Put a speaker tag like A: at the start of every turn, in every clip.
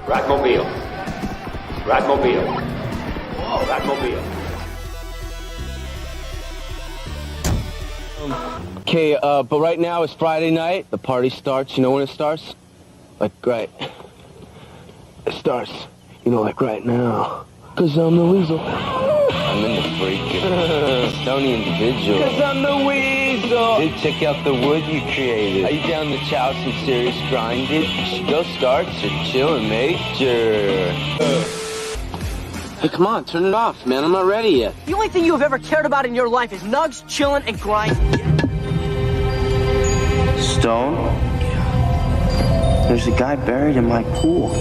A: Radmobile. Radmobile. Oh, Radmobile.
B: Okay, but right now it's Friday night. The party starts. You know when it starts? Like, right. It starts, you know, like right now. 'Cause I'm the weasel.
C: I'm in the freaking stony individual.
B: 'Cause I'm the weasel.
C: Dude, check out the wood you created.
B: Are you down to chow some serious grinded?
C: Go start your chillin' major.
B: Hey, come on, turn it off, man. I'm not ready yet.
D: The only thing you have ever cared about in your life is nugs, chillin', and grinding.
C: Stone? There's a guy buried in my pool.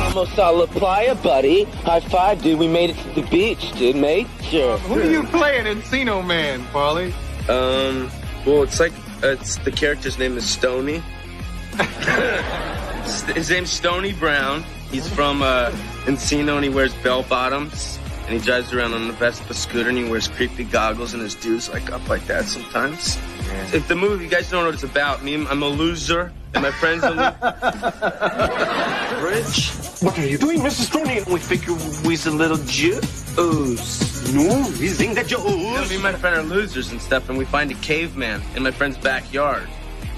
B: Almost a La Playa, buddy. High five, dude. We made it to the beach, dude. Major.
E: Who are you playing, Encino Man, Paulie?
F: Well, it's the character's name is Stony. His name's Stony Brown. He's from Encino, and he wears bell bottoms, and he drives around on the Vespa scooter, and he wears creepy goggles, and his dude's like up like that sometimes. Yeah. If the movie, you guys don't know what it's about. I'm a loser, and my friend's a
C: Rich? What are you doing, Mrs. Stony? We figure we's a little Jews. No, we think that you're
F: Me and my friend are losers and stuff, and we find a caveman in my friend's backyard.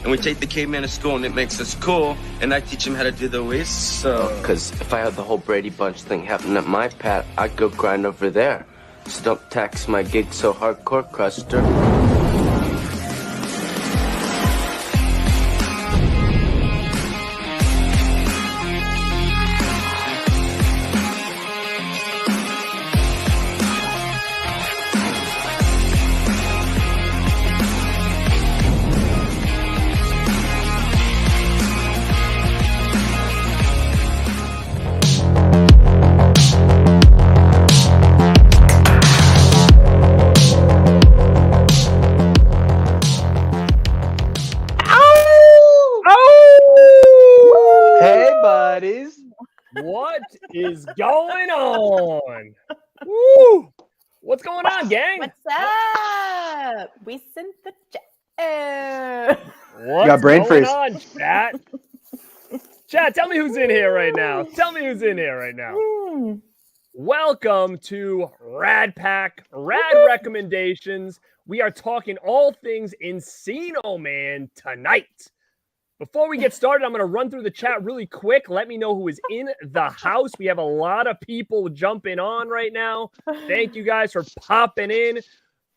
F: And we take the caveman to school, and it makes us cool, and I teach him how to do the whistle.
C: Because if I had the whole Brady Bunch thing happen at my pad, I'd go grind over there. So don't tax my gig so hardcore, Cruster.
G: What is going on? Woo! What's going on, gang?
H: What's up? We sent the chat.
G: What's
I: got brain
G: going
I: freeze.
G: on, chat? Chat, tell me who's in here right now. Tell me who's in here right now. Welcome to Rad Pack, Rad Recommendations. We are talking all things Encino Man tonight. Before we get started, I'm going to run through the chat really quick. Let me know who is in the house. We have a lot of people jumping on right now. Thank you guys for popping in.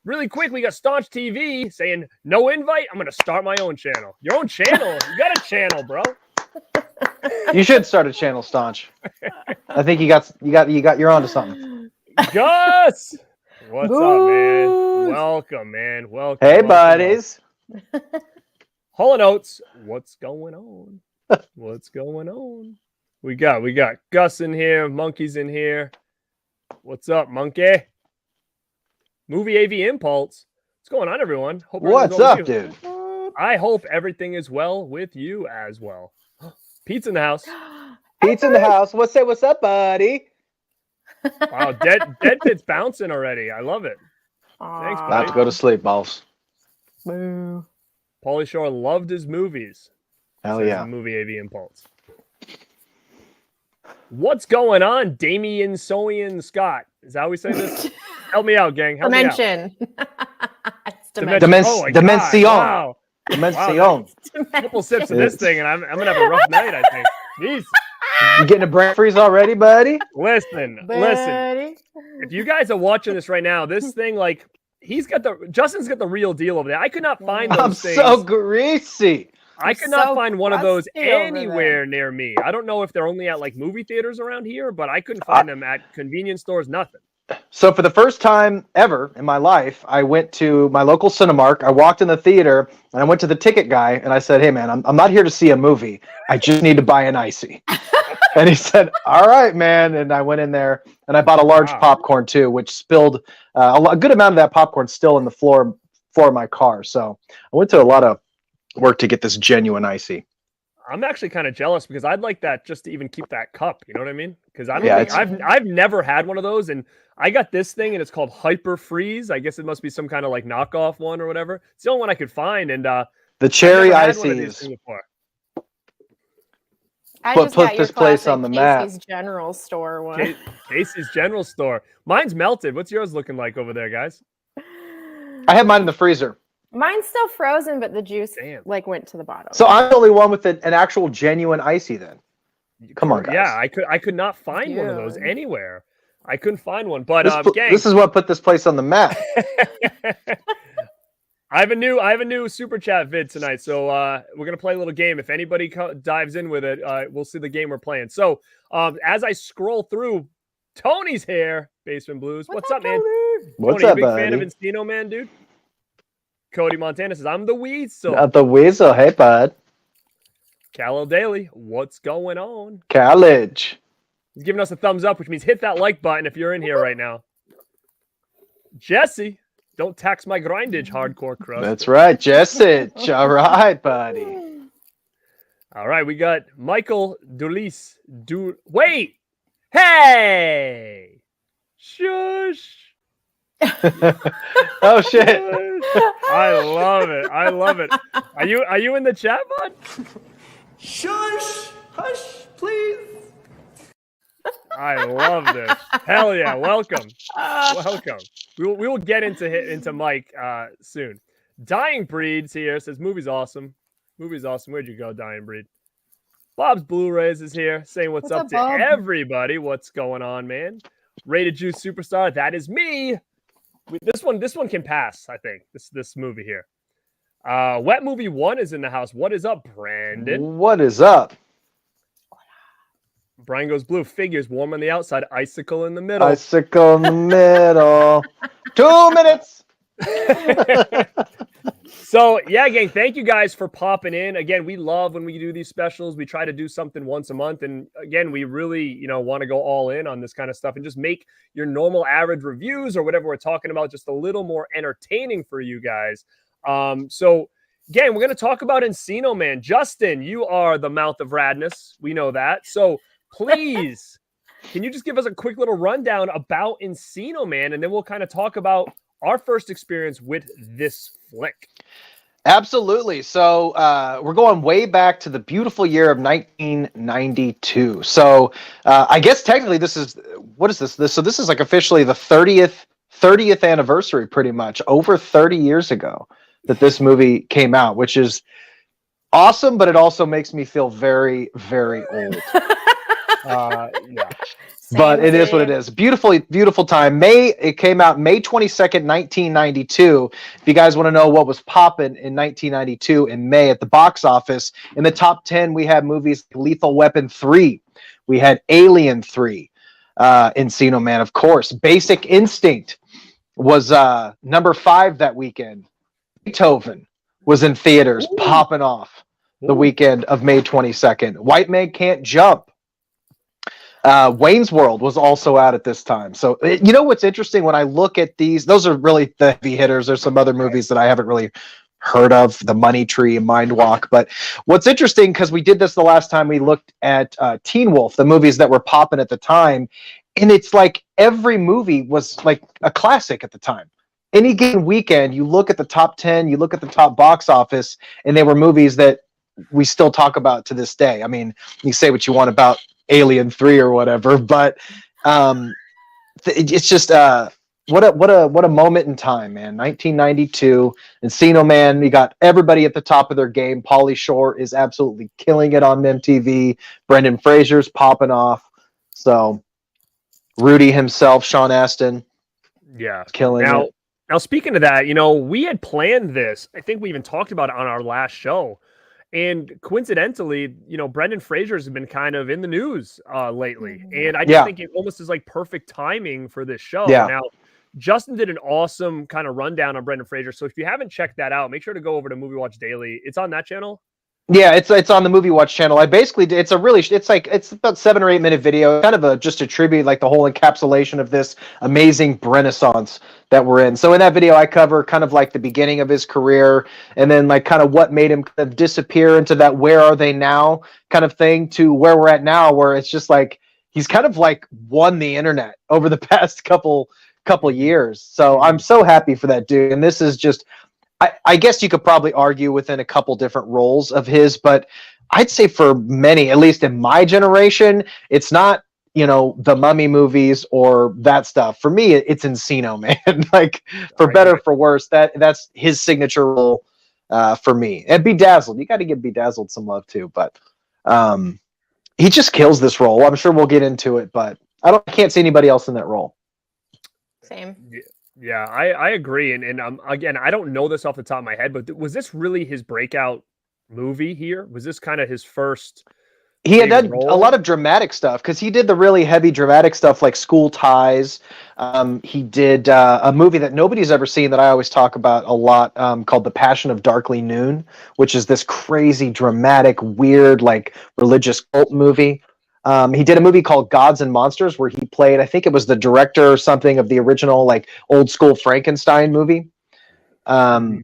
G: Really quick, we got Staunch TV saying, no invite. I'm going to start my own channel. Your own channel? You got a channel, bro.
I: You should start a channel, Staunch. I think you're onto something.
G: Gus! What's up, man? Welcome, man. Welcome.
I: Hey,
G: welcome,
I: buddies.
G: Hall & Oates, what's going on? What's going on? We got Gus in here, Monkey's in here. What's up, Monkey? Movie AV Impulse. What's going on, everyone? Hope
I: What's up, dude?
G: I hope everything is well with you as well. Pete's in the house.
I: Pete's in the house. What's up, buddy?
G: Wow, Dead Pit's bouncing already. I love it. Thanks, buddy.
I: About to go to sleep, balls.
H: Boo.
G: Pauly Shore loved his movies.
I: Hell yeah.
G: Movie AV Impulse. What's going on, Damien Soyan Scott? Is that how we say this? Help me out, gang. Help
H: Dimension.
G: me out.
H: It's Dimension.
G: Oh my
I: Dimension.
G: God. Wow.
I: Dimension.
G: Wow, couple sips of this thing, and I'm gonna have a rough night, I think. Jeez.
I: You getting a brain freeze already, buddy?
G: Listen. If you guys are watching this right now, this thing, like, Justin's got the real deal over there. I could not find those things.
I: I'm so greasy.
G: I could not find one of those anywhere near me. I don't know if they're only at like movie theaters around here, but I couldn't find them at convenience stores, nothing.
I: So for the first time ever in my life, I went to my local Cinemark. I walked in the theater and I went to the ticket guy and I said, hey man, I'm not here to see a movie. I just need to buy an icy. And he said, all right, man. And I went in there and I bought a large popcorn too, which spilled a good amount of that popcorn still in the floor of my car. So I went to a lot of work to get this genuine icy.
G: I'm actually kind of jealous because I'd like that just to even keep that cup. You know what I mean? Because I don't
I: Yeah,
G: think I've never had one of those, and I got this thing, and it's called Hyper Freeze. I guess it must be some kind of like knockoff one or whatever. It's the only one I could find, and
I: the cherry
G: I've never had one of these
I: ices.
G: things before.
H: I
I: Put
H: just got your
I: this place
H: classic
I: on the map.
H: Casey's General Store one.
G: Casey's General Store. Mine's melted. What's yours looking like over there, guys?
I: I have mine in the freezer.
H: Mine's still frozen, but the juice
G: Damn.
H: like went to the bottom.
I: So I'm the only one with an actual genuine icy then. Come on, guys.
G: Yeah, I could not find one of those
H: Dude.
G: anywhere. I couldn't find one. But gang,
I: this is what put this place on the map.
G: I have a new super chat vid tonight, so we're gonna play a little game. If anybody dives in with it, we'll see the game we're playing. So as I scroll through, Tony's here, Basement Blues. What's up, man?
I: What's
G: Tony,
I: up,
G: you a big fan of
I: buddy?
G: Encino Man, dude? Cody Montana says, I'm the Weasel.
I: Not the weasel. Hey, bud.
G: Callow Daily, what's going on?
I: College.
G: He's giving us a thumbs up, which means hit that like button if you're in here right now. Jesse, don't tax my grindage, hardcore crust.
I: That's right, Jesse. All right, buddy.
G: All right, we got Michael Dulis. Wait! Hey! Shush!
I: Oh shit!
G: I love it. I love it. Are you in the chat, bud?
C: Shush! Hush, please.
G: I love this. Hell yeah! Welcome, welcome. We will get into Mike soon. Dying Breeds here says movie's awesome. Movie's awesome. Where'd you go, Dying Breed? Bob's Blu-rays is here saying what's up to
H: Bob?
G: everybody. What's going on, man? Rated Juice Superstar. That is me. This one can pass. I think this movie here. Wet Movie 1 is in the house. What is up, Brandon?
I: What is up?
G: Brian goes blue. Figures warm on the outside, icicle in the middle.
I: Icicle in the middle. 2 minutes.
G: So yeah, gang, thank you guys for popping in. Again, we love when we do these specials. We try to do something once a month, and again, we really want to go all in on this kind of stuff and just make your normal average reviews or whatever we're talking about just a little more entertaining for you guys. So again, we're going to talk about Encino Man. Justin, you are the mouth of radness. We know that. So please, can you just give us a quick little rundown about Encino Man, and then we'll kind of talk about our first experience with this flick.
I: Absolutely. So we're going way back to the beautiful year of 1992. So I guess technically this is, what is this? So this is like officially the 30th anniversary, pretty much over 30 years ago that this movie came out, which is awesome, but it also makes me feel very, very old.
G: Yeah.
I: But it is what it is. Beautiful time. It came out May 22nd, 1992. If you guys want to know what was popping in 1992 in May at the box office, in the top 10, we had movies like Lethal Weapon 3. We had Alien 3. Encino Man, of course. Basic Instinct was number 5 that weekend. Beethoven was in theaters, popping off the weekend of May 22nd. White Man Can't Jump. Wayne's World was also out at this time. So, you know what's interesting when I look at these, those are really the heavy hitters. There's some other movies that I haven't really heard of, The Money Tree and Mind Walk. But what's interesting, because we did this the last time we looked at Teen Wolf, the movies that were popping at the time, and it's like every movie was like a classic at the time. Any given weekend, you look at the top 10, you look at the top box office, and they were movies that we still talk about to this day. I mean, you say what you want about Alien 3 or whatever, but it's just what a moment in time, man. 1992, Encino Man. We got everybody at the top of their game. Pauly Shore is absolutely killing it on MTV. Brendan Fraser's popping off. So Rudy himself, Sean Astin, killing it.
G: Now, speaking of that, we had planned this. I think we even talked about it on our last show. And coincidentally, Brendan Fraser has been kind of in the news lately. And I just think it almost is like perfect timing for this show.
I: Yeah.
G: Now, Justin did an awesome kind of rundown on Brendan Fraser. So if you haven't checked that out, make sure to go over to Movie Watch Daily. It's on that channel?
I: Yeah, it's on the Movie Watch channel. I basically it's about 7 or 8 minute video, kind of just a tribute, like the whole encapsulation of this amazing renaissance that we're in. So in that video, I cover kind of like the beginning of his career, and then like kind of what made him kind of disappear into that where are they now kind of thing to where we're at now, where it's just like he's kind of like won the internet over the past couple years. So I'm so happy for that dude, and this is just. I guess you could probably argue within a couple different roles of his, but I'd say for many, at least in my generation, it's not, the Mummy movies or that stuff. For me, it's Encino Man. Like, for better or for worse, that's his signature role for me. And Bedazzled, you got to give Bedazzled some love too, but he just kills this role. I'm sure we'll get into it, but I can't see anybody else in that role.
H: Same.
G: Yeah, I agree. And again, I don't know this off the top of my head, but was this really his breakout movie here? Was this kind of his first?
I: He had done a lot of dramatic stuff because he did the really heavy dramatic stuff like School Ties. He did a movie that nobody's ever seen that I always talk about a lot called The Passion of Darkly Noon, which is this crazy, dramatic, weird, like religious cult movie. He did a movie called Gods and Monsters where he played, I think it was the director or something of the original like old school Frankenstein movie. I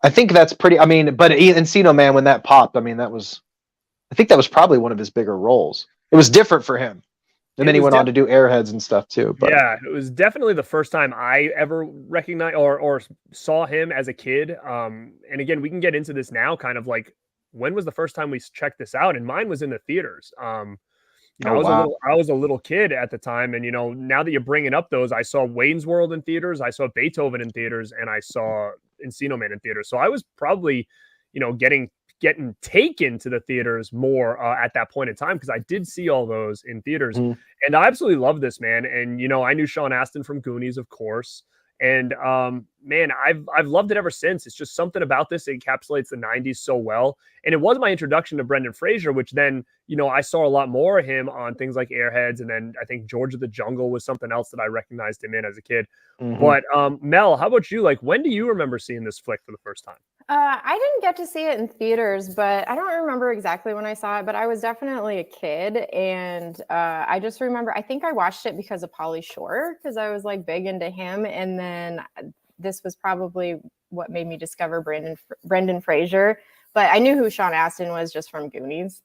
I: think that's pretty, but Encino Man, when that popped, I think that was probably one of his bigger roles. It was different for him. And then he went on to do Airheads and stuff too. But.
G: Yeah, it was definitely the first time I ever recognized or saw him as a kid. And again, we can get into this now, kind of like, when was the first time we checked this out? And mine was in the theaters. I was a little kid at the time. And, now that you're bringing up those, I saw Wayne's World in theaters. I saw Beethoven in theaters, and I saw Encino Man in theaters. So I was probably, getting taken to the theaters more at that point in time, because I did see all those in theaters. And I absolutely love this, man. And, I knew Sean Astin from Goonies, of course. And man, I've loved it ever since. It's just something about this that encapsulates the 90s so well. And it was my introduction to Brendan Fraser, which then, I saw a lot more of him on things like Airheads. And then I think George of the Jungle was something else that I recognized him in as a kid. But Mel, how about you? Like, when do you remember seeing this flick for the first time?
H: I didn't get to see it in theaters, but I don't remember exactly when I saw it, but I was definitely a kid. And I just remember, I think I watched it because of Pauly Shore, because I was like big into him. And then this was probably what made me discover Brendan Fraser. But I knew who Sean Astin was just from Goonies.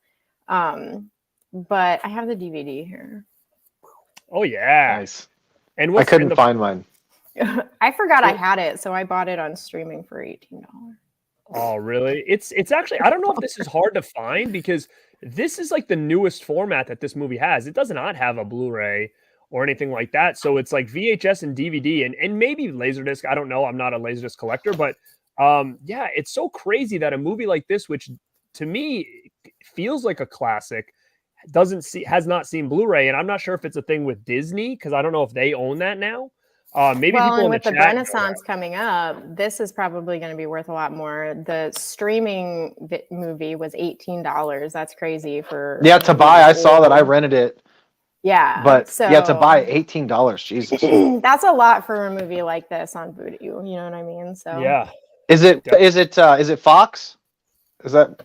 H: But I have the DVD here.
G: Oh, yeah.
I: Nice.
G: And
I: I couldn't find mine.
H: I forgot I had it, so I bought it on streaming for $18.
G: Oh, really? It's actually, I don't know if this is hard to find, because this is like the newest format that this movie has. It does not have a Blu-ray or anything like that. So it's like VHS and DVD and maybe Laserdisc. I don't know. I'm not a Laserdisc collector, but yeah, it's so crazy that a movie like this, which to me feels like a classic, has not seen Blu-ray. And I'm not sure if it's a thing with Disney, because I don't know if they own that now. Maybe people in
H: with the
G: chat
H: Renaissance coming up, this is probably going to be worth a lot more. The streaming movie was $18. That's crazy for
I: to buy. I saw that. I rented it.
H: Yeah,
I: but to buy $18. Jesus,
H: that's a lot for a movie like this on Vudu. You know what I mean? So
G: yeah,
I: is it Fox? Is that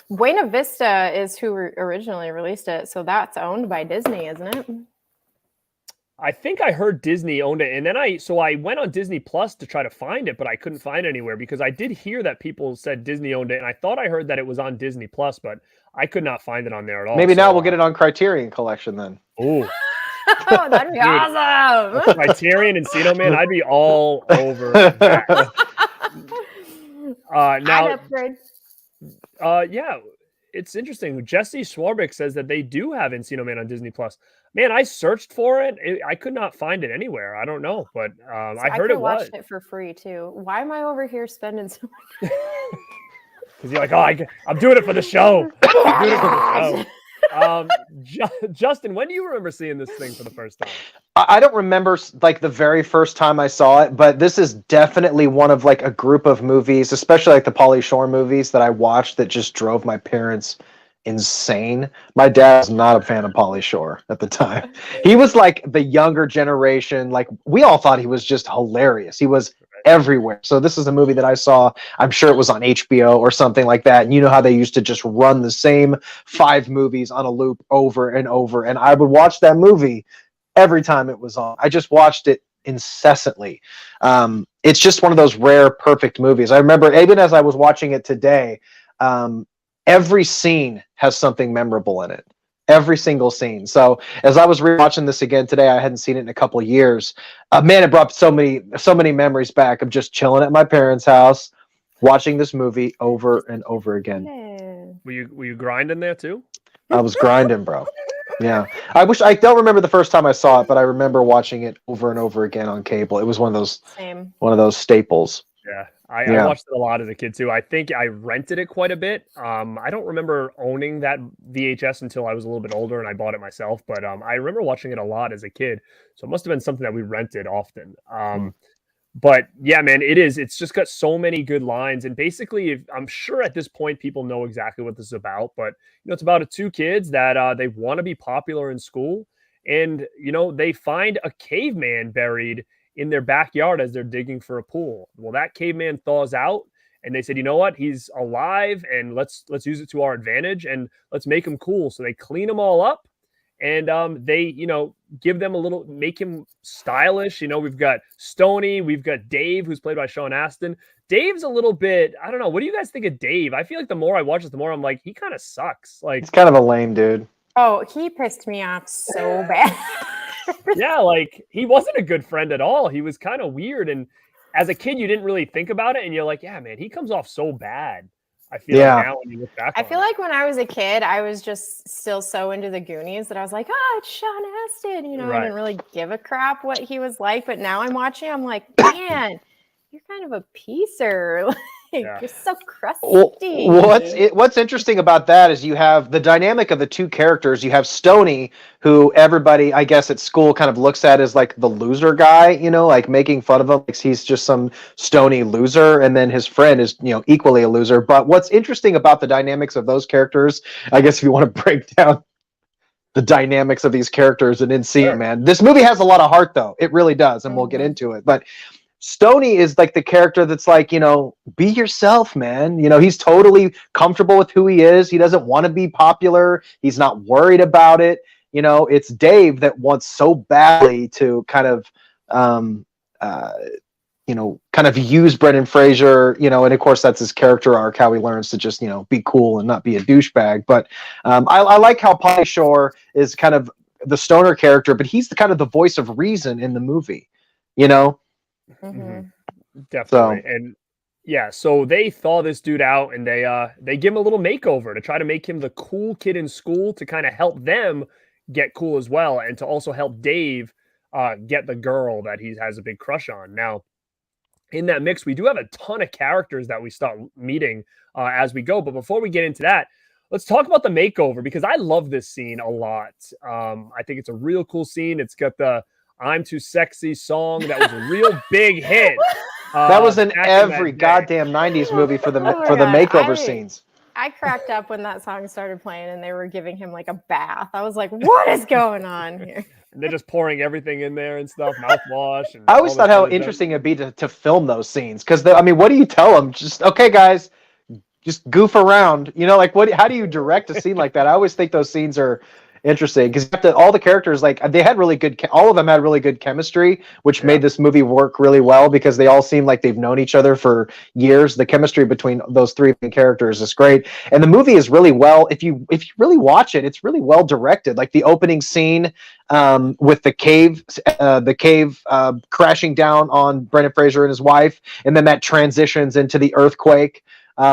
H: Buena Vista is who originally released it? So that's owned by Disney, isn't it?
G: I think I heard Disney owned it, and then I went on Disney Plus to try to find it, but I couldn't find it anywhere, because I did hear that people said Disney owned it, and I thought I heard that it was on Disney Plus, but I could not find it on there at all.
I: Maybe now we'll get it on Criterion Collection then.
G: Oh,
H: that'd be awesome!
G: Criterion and Encino Man, I'd be all over that. Now, yeah, it's interesting. Jesse Swarbrick says that they do have Encino Man on Disney Plus. Man, I searched for it. I could not find it anywhere. I don't know, but I heard it was.
H: I watched it for free too. Why am I over here spending so much?
G: Because you're like, I'm doing it for the show. I'm doing it for the show. Justin, when do you remember seeing this thing for the first time?
I: I don't remember like the very first time I saw it, but this is definitely one of like a group of movies, especially like the Pauly Shore movies that I watched that just drove my parents insane. My dad was not a fan of Pauly Shore at the time. He was like the younger generation. Like, we all thought he was just hilarious. He was everywhere. So this is a movie that I saw. I'm sure it was on HBO or something like that. And you know how they used to just run the same 5 movies on a loop over and over. And I would watch that movie every time it was on. I just watched it incessantly. It's just one of those rare, perfect movies. I remember even as I was watching it today, every scene has something memorable in it. Every single scene. So as I was rewatching this again today, I hadn't seen it in a couple of years. Man, it brought so many memories back of just chilling at my parents' house, watching this movie over and over again.
G: Were you grinding there too?
I: I was grinding, bro. Yeah. I don't remember the first time I saw it, but I remember watching it over and over again on cable. It was one of those staples.
G: Yeah. I watched it a lot as a kid too. I think I rented it quite a bit. I don't remember owning that VHS until I was a little bit older and I bought it myself. But I remember watching it a lot as a kid. So it must have been something that we rented often. But yeah, man, it's just got so many good lines. And basically, I'm sure at this point people know exactly what this is about. But it's about 2 kids that they want to be popular in school, and they find a caveman buried in their backyard as they're digging for a pool. Well, that caveman thaws out, and they said, you know what? He's alive, and let's use it to our advantage, and let's make him cool. So they clean him all up, and they give them make him stylish. We've got Stoney, we've got Dave, who's played by Sean Astin. Dave's a little bit, I don't know. What do you guys think of Dave? I feel like the more I watch it, the more I'm like, he kind of sucks. Like,
I: he's kind of a lame dude.
H: Oh, he pissed me off so bad.
G: Yeah, like he wasn't a good friend at all. He was kind of weird, and as a kid, you didn't really think about it, and you're like, yeah, man, he comes off so bad. I feel like now when you look back,
H: I feel like when I was a kid, I was just still so into the Goonies that I was like, oh, it's Sean Astin. I didn't really give a crap what he was like, but now I'm watching, I'm like, man, you're kind of a piecer. You're so crusty.
I: What's interesting about that is you have the dynamic of the 2 characters. You have Stoney, who everybody, I guess, at school kind of looks at as like the loser guy, like making fun of him. Like he's just some stony loser. And then his friend is, equally a loser. But what's interesting about the dynamics of those characters, I guess if you want to break down the dynamics of these characters and Encino Man, this movie has a lot of heart, though. It really does. And we'll get into it. But Stoney is like the character that's like, be yourself, man. He's totally comfortable with who he is. He doesn't want to be popular. He's not worried about it. It's Dave that wants so badly to kind of, kind of use Brendan Fraser, and of course that's his character arc, how he learns to just, be cool and not be a douchebag. But I like how Pauly Shore is kind of the stoner character, but he's the kind of the voice of reason in the movie,
G: Definitely. And yeah, so they thaw this dude out, and they give him a little makeover to try to make him the cool kid in school, to kind of help them get cool as well, and to also help Dave get the girl that he has a big crush on. Now, in that mix, we do have a ton of characters that we start meeting as we go. But before we get into that, let's talk about the makeover, because I love this scene a lot. I think it's a real cool scene. It's got the I'm Too Sexy song that was a real big hit.
I: That was in every goddamn 90s movie for the makeover scenes.
H: I cracked up when that song started playing and they were giving him like a bath. I was like, what is going on here?
G: And they're just pouring everything in there and stuff, mouthwash. And
I: I always thought how interesting it'd be to film those scenes. Because, what do you tell them? Just, okay, guys, just goof around. How do you direct a scene like that? I always think those scenes are interesting because all the characters, like, they had really good, all of them had really good chemistry, which made this movie work really well because they all seem like they've known each other for years. The chemistry between those 3 main characters is great, and the movie is really well. If you really watch it, it's really well directed. Like the opening scene with the cave crashing down on Brendan Fraser and his wife, and then that transitions into the earthquake.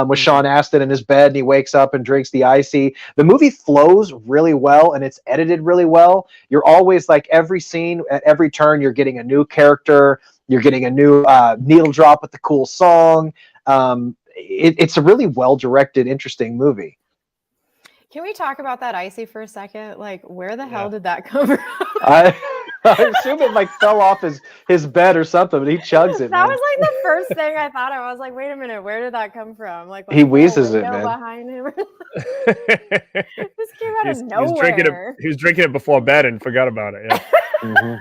I: With Sean Astin in his bed, and he wakes up and drinks the icy. The movie flows really well, and it's edited really well. You're always like every scene, at every turn, you're getting a new character. You're getting a new needle drop with the cool song. It's a really well-directed, interesting movie.
H: Can we talk about that icy for a second? Like, where the hell did that come from?
I: I assume it like fell off his bed or something, but he chugs it.
H: That was like the first thing I thought of. I was like, wait a minute, where did that come from? Like
I: he wheezes it, man.
H: Behind him. This came out of nowhere.
G: He was drinking it before bed and forgot about it. Yeah.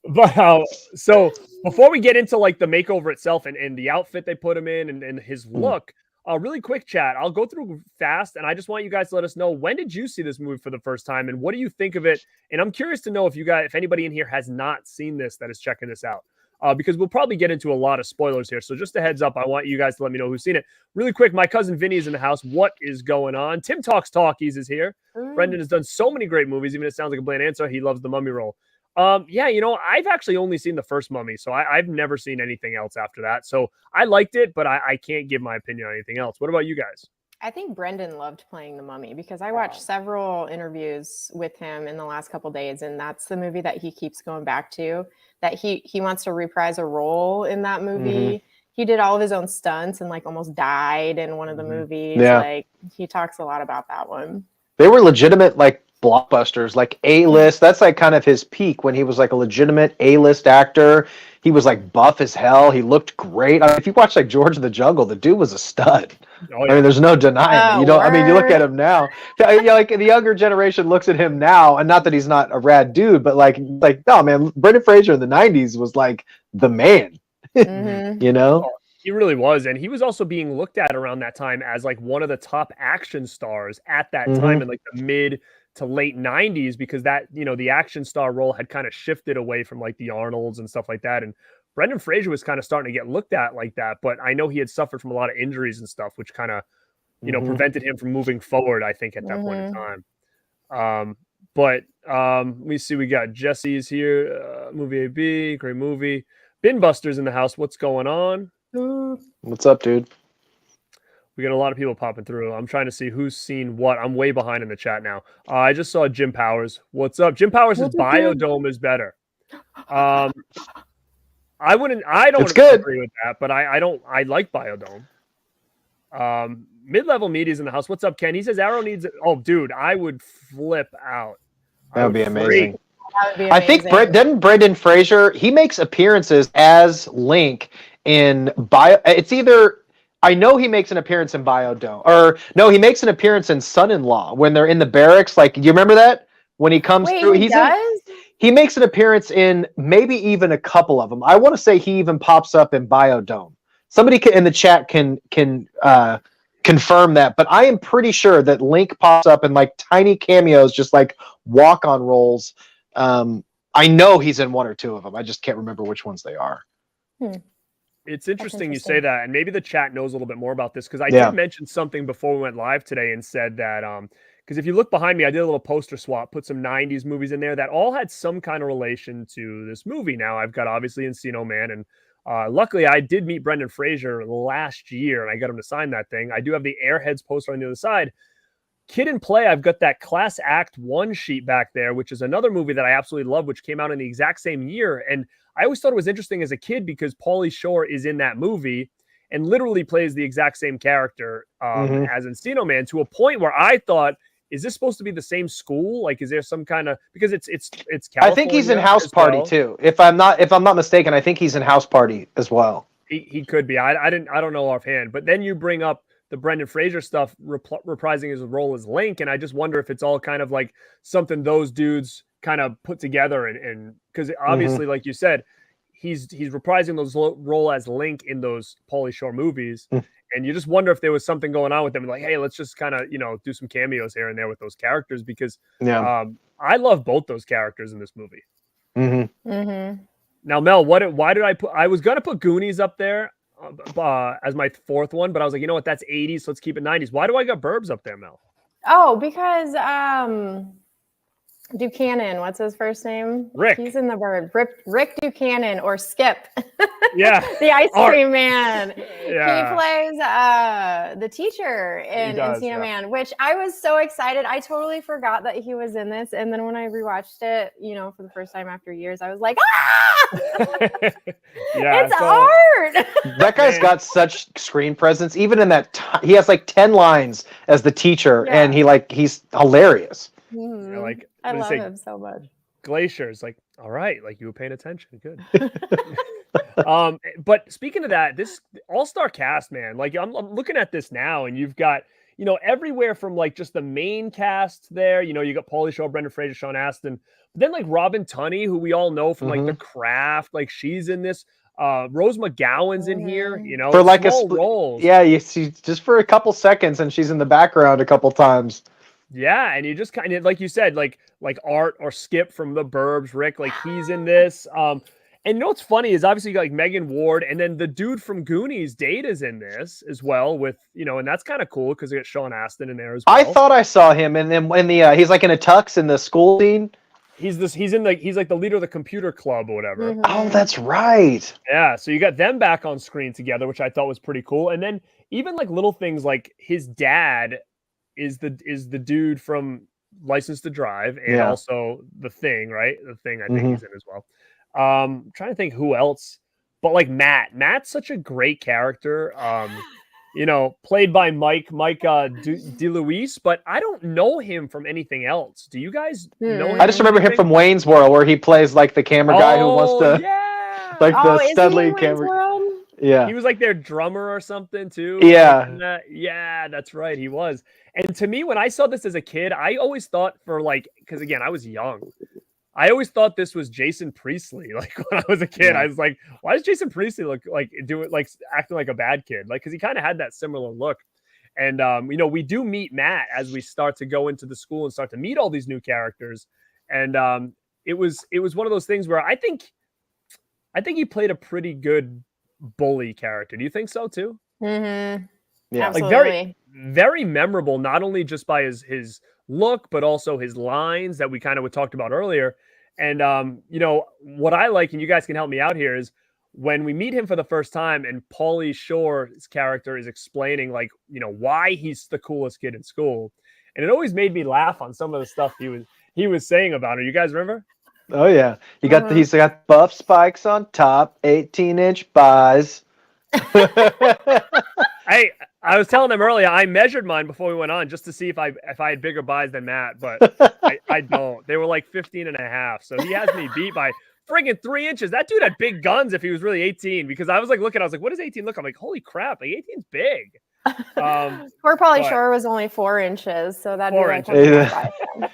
G: But so Before we get into like the makeover itself and the outfit they put him in and his look, really quick chat. I'll go through fast, and I just want you guys to let us know, when did you see this movie for the first time, and what do you think of it? And I'm curious to know if anybody in here has not seen this that is checking this out. Because we'll probably get into a lot of spoilers here. So just a heads up, I want you guys to let me know who's seen it. Really quick, my cousin Vinny is in the house. What is going on? Tim Talks Talkies is here. Brendan has done so many great movies, even if it sounds like a bland answer. He loves the Mummy role. Yeah, I've actually only seen the first Mummy, so I've never seen anything else after that. So I liked it, but I can't give my opinion on anything else. What about you guys?
H: I think Brendan loved playing the Mummy because I watched several interviews with him in the last couple of days, and that's the movie that he keeps going back to, that he wants to reprise a role in that movie. He did all of his own stunts and like almost died in one of the movies.
I: Yeah.
H: Like he talks a lot about that one.
I: They were legitimate like blockbusters, like A-list. That's like kind of his peak when he was like a legitimate A-list actor. He was like buff as hell. He looked great. I mean, if you watch like George of the Jungle, the dude was a stud.
G: Oh, yeah.
I: I mean, there's no denying it. You don't. I mean, you look
H: word.
I: at him now. Yeah, like the younger generation looks at him now, and not that he's not a rad dude, but like no man, Brendan Fraser in the '90s was like the man. You know.
G: He really was. And he was also being looked at around that time as like one of the top action stars at that time in like the mid to late 90s, because that, the action star role had kind of shifted away from like the Arnolds and stuff like that. And Brendan Fraser was kind of starting to get looked at like that. But I know he had suffered from a lot of injuries and stuff, which kind of, prevented him from moving forward, I think, at that point in time. But let me see. We got Jesse's here. Movie AB, great movie. Bin Busters in the house. What's going on?
I: What's up, dude?
G: We got a lot of people popping through. I'm trying to see who's seen what. I'm way behind in the chat now. I just saw Jim Powers. What's up? Jim Powers says Biodome is better. I don't agree with that, but I like Biodome. Mid-level media's in the house. What's up, Ken? He says Arrow needs it. Oh, dude, I would flip out.
I: That would be amazing.
H: That would be
I: I think
H: amazing.
I: Brendan Fraser, he makes appearances as Link in It's either, I know he makes an appearance in Biodome, or no, he makes an appearance in Son-in-Law when they're in the barracks. Like, do you remember that when he comes through? He makes an appearance in maybe even a couple of them. I want to say he even pops up in Biodome. Somebody in the chat can confirm that, but I am pretty sure that Link pops up in like tiny cameos, just like walk-on roles. I know he's in one or two of them. I just can't remember which ones they are.
G: It's interesting you say that, and maybe the chat knows a little bit more about this, because I did mention something before we went live today and said that because if you look behind me, I did a little poster swap, put some 90s movies in there that all had some kind of relation to this movie. Now, I've got obviously Encino Man, and luckily I did meet Brendan Fraser last year, and I got him to sign that thing. I do have the Airheads poster on the other side. Kid and Play, I've got that Class Act 1 sheet back there, which is another movie that I absolutely love, which came out in the exact same year. And I always thought it was interesting as a kid because Pauly Shore is in that movie and literally plays the exact same character as Encino Man, to a point where I thought, is this supposed to be the same school? Like, is there some kind of, because it's California.
I: I think he's in House Party too. If I'm not mistaken, I think he's in House Party as well.
G: He could be. I don't know offhand. But then you bring up the Brendan Fraser stuff, reprising his role as Link, and I just wonder if it's all kind of like something those dudes kind of put together, and because obviously, like you said, he's reprising those role as Link in those Pauly Shore movies, and you just wonder if there was something going on with them, like, hey, let's just kind of do some cameos here and there with those characters, because I love both those characters in this movie. Now, Mel, why did I was gonna put Goonies up there as my fourth one, but I was like, you know what, that's 80s, so let's keep it 90s. Why do I got Burbs up there, Mel?
H: Oh, because Buchanan, what's his first name?
G: Rick.
H: He's in the Burbs. Rick Buchanan, or Skip.
G: Yeah.
H: The ice cream man.
G: Yeah.
H: He plays the teacher in Encino Man, which I was so excited. I totally forgot that he was in this. And then when I rewatched it, for the first time after years, I was like, it's art.
I: That guy's got such screen presence. Even in that, he has like 10 lines as the teacher, and he's hilarious.
H: I love him so much.
G: Glaciers, like, all right, like you were paying attention. Good. But speaking of that, this all-star cast, man, like I'm looking at this now, and you've got, you know, everywhere from like just the main cast there. You know, you got Pauly Shore, Brendan Fraser, Sean Astin, but then like Robin Tunney, who we all know from like The Craft, like she's in this. Rose McGowan's in here, you know,
I: For like
G: small roles.
I: Yeah, you see just for a couple seconds, and she's in the background a couple times.
G: Yeah, and you just kind of like you said, like Art or Skip from The Burbs, Rick, like he's in this. And you know what's funny is obviously you got like Megan Ward, and then the dude from Goonies, Data's in this as well. With you know, and that's kind of cool because you got Sean Astin in there as well.
I: I thought I saw him, and then when the he's like in a tux in the school scene.
G: He's like the leader of the computer club or whatever.
I: Oh, that's right.
G: Yeah, so you got them back on screen together, which I thought was pretty cool. And then even like little things like his dad is the dude from License to Drive and also The Thing, right? The Thing I think he's in as well. I'm trying to think who else, but like Matt's such a great character. You know, played by Mike DeLuise, but I don't know him from anything else. Do you guys know him?
I: I just remember him from Wayne's World, where he plays like the camera guy who wants to, like the Studley camera. Yeah,
G: he was like their drummer or something too.
I: Yeah,
G: yeah, that's right, he was. And to me, when I saw this as a kid, I always thought because again, I was young. I always thought this was Jason Priestley. Like when I was a kid, I was like, why does Jason Priestley look like acting like a bad kid? Like, cause he kind of had that similar look. And, you know, we do meet Matt as we start to go into the school and start to meet all these new characters. And, it was one of those things where I think he played a pretty good bully character. Do you think so too?
H: Mm-hmm.
I: Yeah.
H: Absolutely.
G: Like very, very memorable, not only just by his look, but also his lines that we kind of talked about earlier. And, you know, what I like, and you guys can help me out here, is when we meet him for the first time and Pauly Shore's character is explaining, like, you know, why he's the coolest kid in school. And it always made me laugh on some of the stuff he was saying about it. You guys remember?
I: Oh, yeah. He's got buff spikes on top, 18-inch buys.
G: I was telling them earlier, I measured mine before we went on just to see if I had bigger buys than Matt, but I don't. They were like 15 and a half. So he has me beat by friggin' 3 inches. That dude had big guns if he was really 18, because I was like looking, I was like, what does 18 look? I'm like, holy crap, like 18's big.
H: Poor Pauly Shore was only 4 inches, so that'd be like
I: 4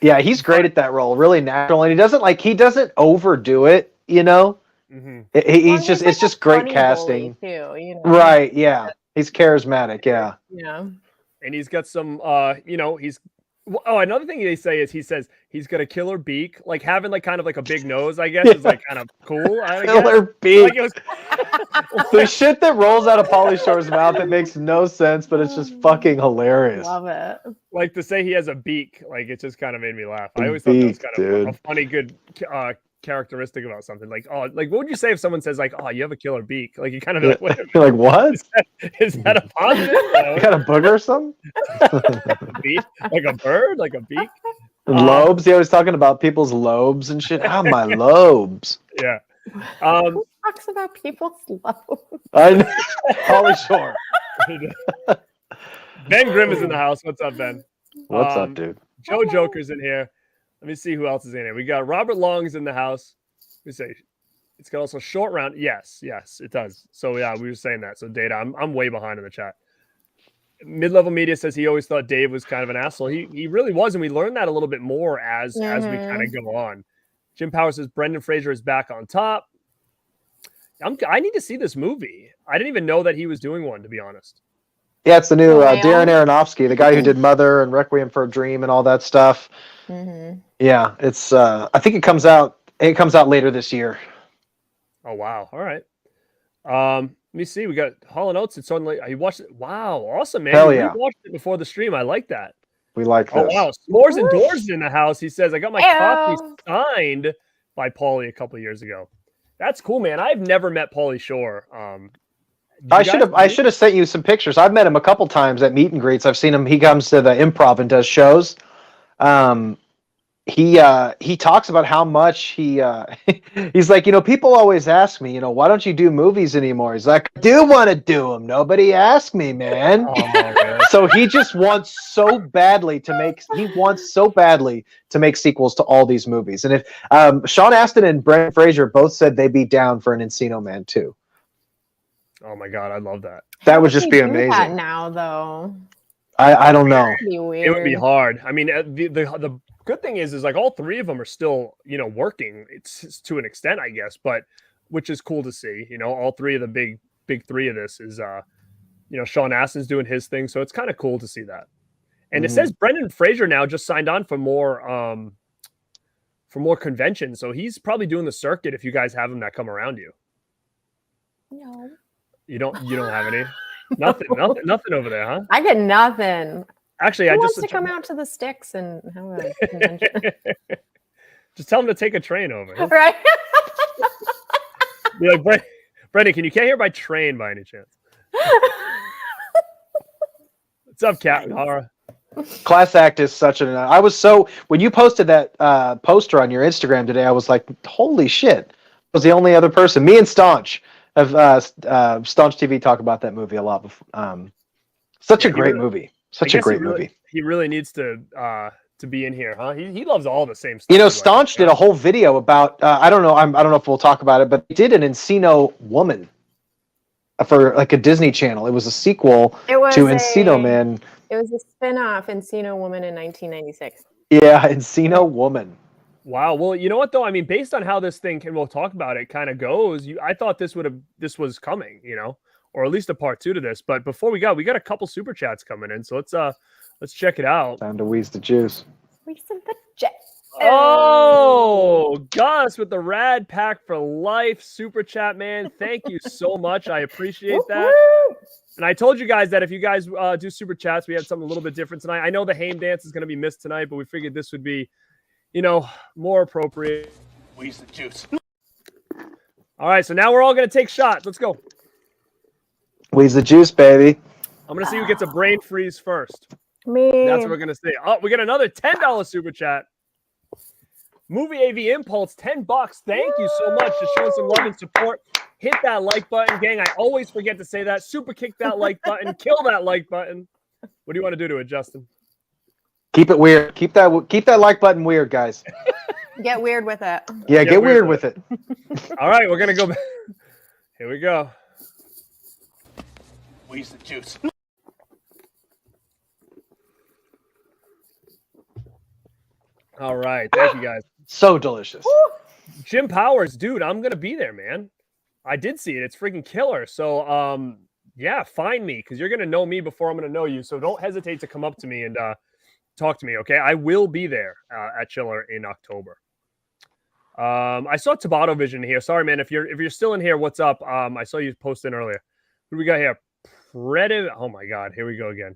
I: Yeah, he's great at that role, really natural, and he doesn't overdo it, you know.
G: Mm-hmm.
I: It's just great casting
H: too, you know?
I: Right? Yeah, he's charismatic. Yeah.
G: And he's got some, you know, another thing they say is he says he's got a killer beak, like having like kind of like a big nose, I guess, is like kind of cool.
I: Killer beak.
G: Like
I: The shit that rolls out of Pauly Shore's mouth, it makes no sense, but it's just fucking hilarious.
H: Love it.
G: Like to say he has a beak, like it just kind of made me laugh. I always thought that was kind of a funny, good characteristic about something. Like, oh, like what would you say if someone says like, oh, you have a killer beak? Like you kind of like,
I: you're like, what?
G: Is that a positive?
I: You got a booger or something?
G: Like a bird, like a beak.
I: Lobes. He was talking about people's lobes and shit. Oh, my lobes.
G: Yeah.
H: Who talks about people's lobes?
I: I know. Pauly Shore.
G: Ben Grimm is in the house. What's up, Ben?
I: What's up, dude?
G: Joe Joker's in here. Let me see who else is in here. We got Robert Long's in the house. We say it's got also Short Round. Yes, it does. So yeah, we were saying that. So Data, I'm way behind in the chat. Mid-level media says he always thought Dave was kind of an asshole. He really was, and we learned that a little bit more as we kind of go on. Jim Power says Brendan Fraser is back on top. I need to see this movie. I didn't even know that he was doing one, to be honest.
I: Yeah, it's the new Darren Aronofsky, the guy who did Mother and Requiem for a Dream and all that stuff.
H: Mm-hmm.
I: Yeah, it's. I think it comes out. It comes out later this year.
G: Oh wow! All right. Let me see. We got Hall & Oates. It's on. He watched it. Wow! Awesome, man.
I: Hell yeah!
G: Watched it before the stream. I like that.
I: We like this.
G: Oh wow! S'mores and Doors in the house. He says I got my copy signed by Pauly a couple of years ago. That's cool, man. I've never met Pauly Shore.
I: I should have sent you some pictures. I've met him a couple times at meet and greets. I've seen him. He comes to the Improv and does shows. He talks about how much he's like, you know, people always ask me, you know, why don't you do movies anymore? He's like, I do want to do them. Nobody asked me, man. So he just wants so badly to make sequels to all these movies. And if Sean Astin and Brendan Fraser both said they'd be down for an Encino Man too.
G: Oh my God, I love that.
I: That would just be
H: do
I: amazing.
H: that now, though.
I: I don't know.
H: It'd be weird.
G: It would be hard. I mean, the good thing is like all three of them are still, working. It's to an extent, I guess, but which is cool to see. All three of the big three of this is, Sean Astin's doing his thing, so it's kind of cool to see that. And it says Brendan Fraser now just signed on for more conventions, so he's probably doing the circuit. If you guys have him that come around you,
H: No.
G: you don't have any. Nothing over there, huh?
H: I get nothing.
G: Actually,
H: Who wants to come out to the sticks and have a convention?
G: Just tell him to take a train over.
H: Right?
G: Be like, Brendan, can you get here by train by any chance? What's up, Captain Hara?
I: Class Act is such an. I was when you posted that poster on your Instagram today, I was like, holy shit! I was the only other person. Me and Staunch of Staunch TV talk about that movie a lot. Such a great movie. Such a great movie.
G: He really needs to be in here, huh? He loves all the same stuff.
I: Staunch did a whole video about. I don't know. I don't know if we'll talk about it, but he did an Encino Woman for like a Disney Channel. It was a sequel to Encino Man.
H: It was a spin-off, Encino Woman in 1996.
I: Yeah, Encino Woman.
G: Wow. Well, you know what though? I mean, based on how this thing we'll talk about it kind of goes. I thought this was coming, or at least a part 2 to this. But before we got a couple super chats coming in, so let's check it out.
I: Time to wheeze the juice.
H: Wheeze the jet.
G: Oh, Gus with the Rad Pack for life super chat, man. Thank you so much. I appreciate that. And I told you guys that if you guys do super chats, we had something a little bit different tonight. I know the Haim dance is going to be missed tonight, but we figured this would be, more appropriate.
B: Wheeze the juice.
G: All right, so now we're all going to take shots. Let's go.
I: Wheeze the juice, baby.
G: I'm going to see who gets a brain freeze first.
H: Me.
G: That's what we're going to see. Oh, we got another $10 super chat. Movie AV Impulse, $10. Thank you so much for showing some love and support. Hit that like button, gang. I always forget to say that. Super kick that like button. Kill that like button. What do you want to do to it, Justin?
I: Keep it weird. Keep that like button weird, guys.
H: Get weird with it.
I: Yeah, get weird with it.
G: All right, we're going to go back. Here we go.
B: Wheeze the juice.
G: All right. Thank you, guys.
I: So delicious.
G: Jim Powers, dude, I'm going to be there, man. I did see it. It's freaking killer. So, yeah, find me because you're going to know me before I'm going to know you. So don't hesitate to come up to me and talk to me, okay? I will be there at Chiller in October. I saw Tabata Vision here. Sorry, man. If you're still in here, what's up? I saw you post in earlier. Who do we got here? Oh, my God. Here we go again.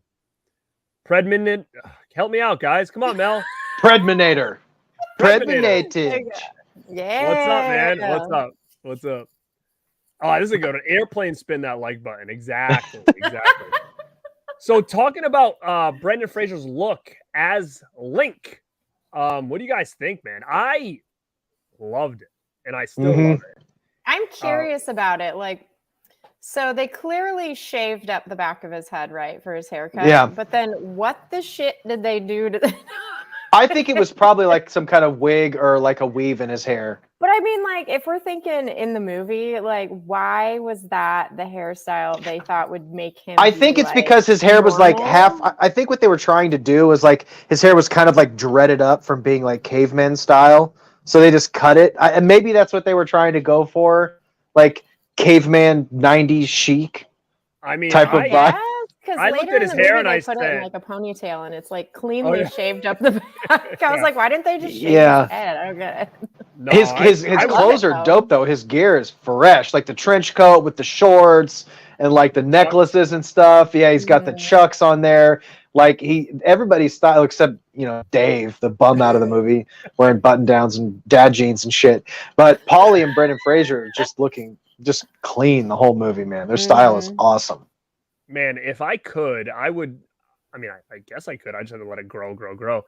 G: Predminant. Help me out, guys. Come on, Mel.
I: Predminator. Predminated.
H: Yeah.
G: What's up, man? What's up? Oh, this is going to airplane spin that like button. Exactly. So talking about Brendan Fraser's look as Link, what do you guys think, man? I loved it, and I still love it.
H: I'm curious about it. So they clearly shaved up the back of his head, right, for his haircut.
I: Yeah.
H: But then what the shit did they do to
I: I think it was probably like some kind of wig or like a weave in his hair.
H: But I mean, if we're thinking in the movie, why was that the hairstyle they thought would make him?
I: I think it's because his hair was like half. I think what they were trying to do was his hair was kind of like dreaded up from being like caveman style. So they just cut it. And maybe that's what they were trying to go for. Like caveman 90s chic.
G: I mean,
I: type of vibe.
H: Because
G: I looked at his hair and I
H: put
G: said,
H: it in like a ponytail, and it's like cleanly shaved up the back. I was like, why didn't they just shave his head? I don't get it.
G: No,
I: his clothes are dope though. His gear is fresh, like the trench coat with the shorts and like the necklaces and stuff. Yeah, he's got the chucks on there. Like everybody's style except Dave, the bum out of the movie, wearing button downs and dad jeans and shit. But Paulie and Brendan Fraser are just looking clean the whole movie, man. Their style is awesome.
G: Man, if I could, I would. I mean, I guess I could. I just have to let it grow.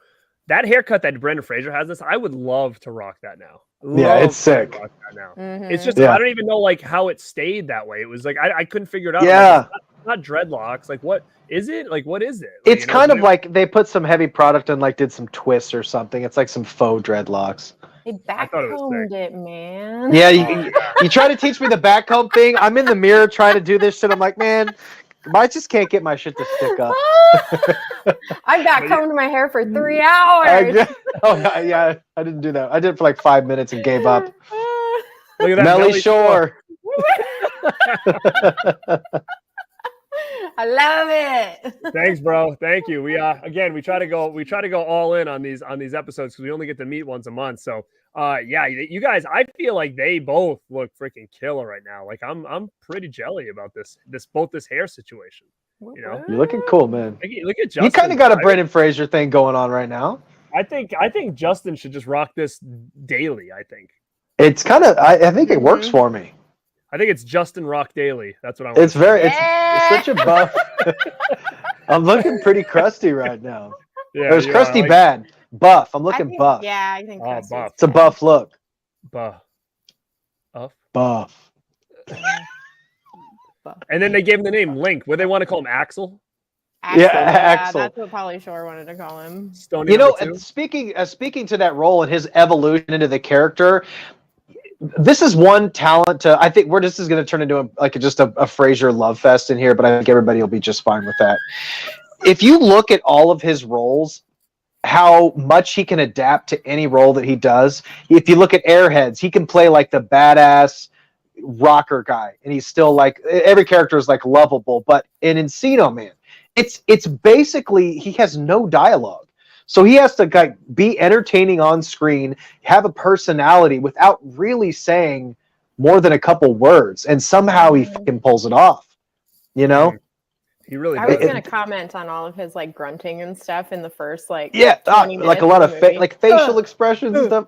G: That haircut that Brendan Fraser has I would love to rock that now.
I: Yeah, it's sick.
G: Rock that now. It's just I don't even know how it stayed that way. It was like I couldn't figure it out.
I: Yeah,
G: it's not dreadlocks. Like what is it? Like what is it?
I: It's kind of like they put some heavy product and did some twists or something. It's like some faux dreadlocks.
H: They backcombed it, man.
I: Yeah, you try to teach me the backcomb thing. I'm in the mirror trying to do this shit. I'm like, man, I just can't get my shit to stick up.
H: I'm back combing my hair for 3 hours.
I: Yeah, I didn't do that. I did it for like 5 minutes and gave up.
G: Look at that
I: Melly Shore.
H: I love it.
G: Thanks, bro. Thank you. We again we try to go all in on these episodes because we only get to meet once a month. So yeah, you guys, I feel like they both look freaking killer right now. Like I'm pretty jelly about this both this hair situation. You know,
I: You're looking cool, man.
G: Look at Justin.
I: You kind of got a Brendan Fraser thing going on right now.
G: I think Justin should just rock this daily. I think
I: it's kind of. I think it works for me.
G: I think it's Justin Rock Daily. That's what I want.
I: It's very. It's such a buff. I'm looking pretty crusty right now.
G: Yeah,
I: it was crusty bad. Buff. I'm looking buff.
H: Yeah, I think
G: buff.
I: It's a buff look.
G: Buff.
I: Buff.
G: And then they gave him the name Link. What do they want to call him? Axel?
I: Yeah, Axel.
H: That's what Pauly Shore wanted to call him.
G: Stony
I: you know,
G: two?
I: speaking to that role and his evolution into the character, this is one talent to. I think this is going to turn into just a Fraser love fest in here, but I think everybody will be just fine with that. If you look at all of his roles, how much he can adapt to any role that he does. If you look at Airheads, he can play like the badass rocker guy, and he's still like every character is like lovable. But in Encino Man, it's basically he has no dialogue, so he has to be entertaining on screen, have a personality without really saying more than a couple words, and somehow he fucking pulls it off. You know.
G: He really.
H: I was going to comment on all of his like grunting and stuff in the first 20
I: like a lot of facial expressions and stuff.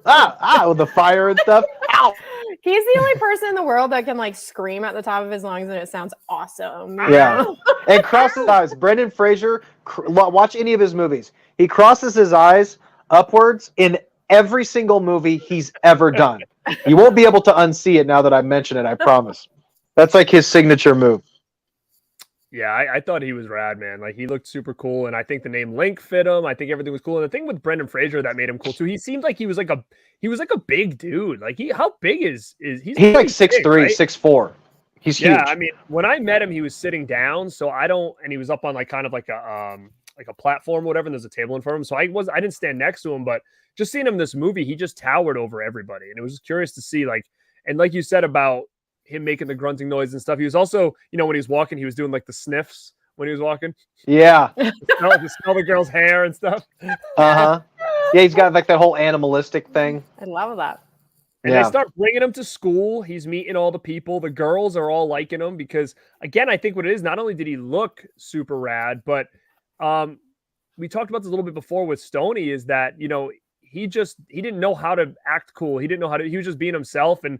I: With the fire and stuff. Ow!
H: He's the only person in the world that can like scream at the top of his lungs and it sounds awesome.
I: Yeah, and cross his eyes. Brendan Fraser, watch any of his movies. He crosses his eyes upwards in every single movie he's ever done. You won't be able to unsee it now that I mention it. I promise. That's like his signature move.
G: Yeah, I thought he was rad, man. Like he looked super cool, and I think the name Link fit him. I think everything was cool. And the thing with Brendan Fraser that made him cool too, he seemed like he was like a big dude. Like how big is he's
I: like 6'3",
G: right?
I: 6'4". He's huge.
G: Yeah, I mean, when I met him, he was sitting down, so and he was up on like kind of like a platform or whatever, and there's a table in front of him. So I didn't stand next to him, but just seeing him in this movie, he just towered over everybody. And it was just curious to see and like you said about him making the grunting noise and stuff. He was also, when he was walking, he was doing like the sniffs when he was walking.
I: Yeah.
G: to smell the girl's hair and stuff.
I: Uh-huh. Yeah, he's got like that whole animalistic thing.
H: I love that.
G: And they start bringing him to school. He's meeting all the people. The girls are all liking him because, again, I think what it is, not only did he look super rad, but we talked about this a little bit before with Stoney, is that, he didn't know how to act cool. He was just being himself and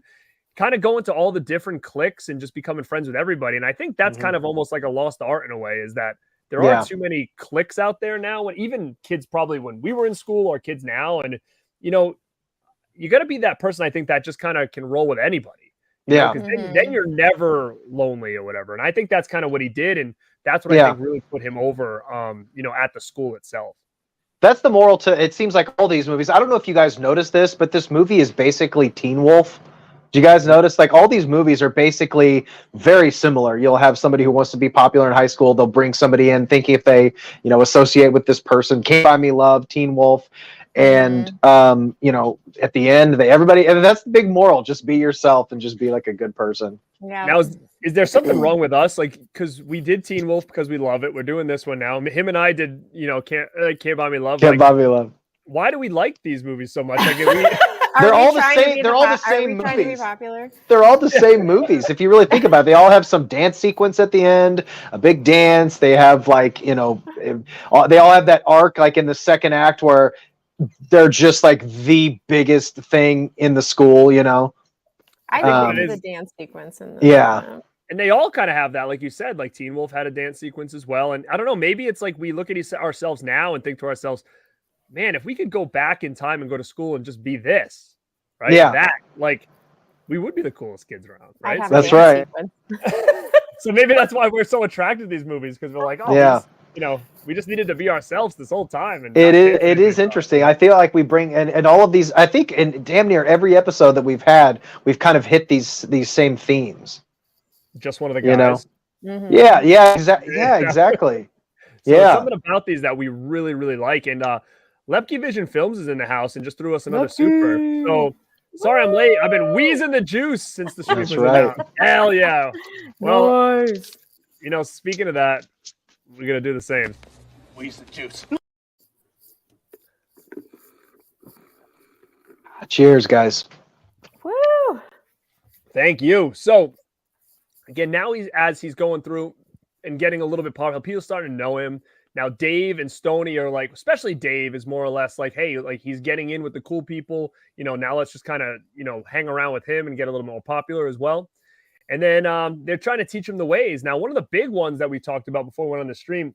G: kind of going to all the different cliques and just becoming friends with everybody. And I think that's kind of almost like a lost art in a way, is that there aren't too many cliques out there now. When even kids probably when we were in school or kids now, and you got to be that person, I think, that just kind of can roll with anybody. Because then you're never lonely or whatever. And I think that's kind of what he did. And that's what I think really put him over, at the school itself.
I: That's the moral to, it seems like all these movies. I don't know if you guys noticed this, but this movie is basically Teen Wolf. Do you guys notice? Like all these movies are basically very similar. You'll have somebody who wants to be popular in high school. They'll bring somebody in thinking if they, associate with this person. Can't Buy Me Love, Teen Wolf. And, at the end, and that's the big moral. Just be yourself and just be like a good person.
H: Yeah.
G: Now, is there something wrong with us? Like, because we did Teen Wolf because we love it. We're doing this one now. Him and I did, Can't Buy Me Love.
I: Can't Buy Me Love.
G: Why do we like these movies so much? Like,
I: they're all the same. They're all the same movies.
H: Trying to be popular?
I: They're all the same movies. If you really think about it, they all have some dance sequence at the end, a big dance. They have they all have that arc like in the second act where they're just like the biggest thing in the school.
H: I think there's a dance sequence in this.
I: Yeah.
G: And they all kind of have that, like you said, like Teen Wolf had a dance sequence as well. And I don't know, maybe it's like we look at ourselves now and think to ourselves, man, if we could go back in time and go to school and just be this, right?
I: Yeah.
G: That, we would be the coolest kids around, right? So,
I: that's right.
G: So maybe that's why we're so attracted to these movies, because we're like, we just needed to be ourselves this whole time. And
I: it is interesting. I feel like we bring and all of these. I think in damn near every episode that we've had, we've kind of hit these same themes.
G: Just one of the guys.
H: Mhm.
I: Yeah, exactly.
G: So
I: Yeah.
G: it's something about these that we really, really like. And Lepke Vision Films is in the house and just threw us another super. So sorry I'm late. I've been wheezing the juice since the stream
I: That's
G: was
I: right.
G: announced. Hell yeah. Well,
H: Nice.
G: you know, speaking of that, we're gonna do the same.
E: Wheeze the juice.
I: Cheers, guys.
H: Woo!
G: Thank you. So again, now he's going through and getting a little bit popular. People starting to know him. Now Dave and Stoney are like, especially Dave is more or less like, hey, like he's getting in with the cool people. You know, now let's just kind of, you know, hang around with him and get a little more popular as well. And then they're trying to teach him the ways. Now, one of the big ones that we talked about before we went on the stream,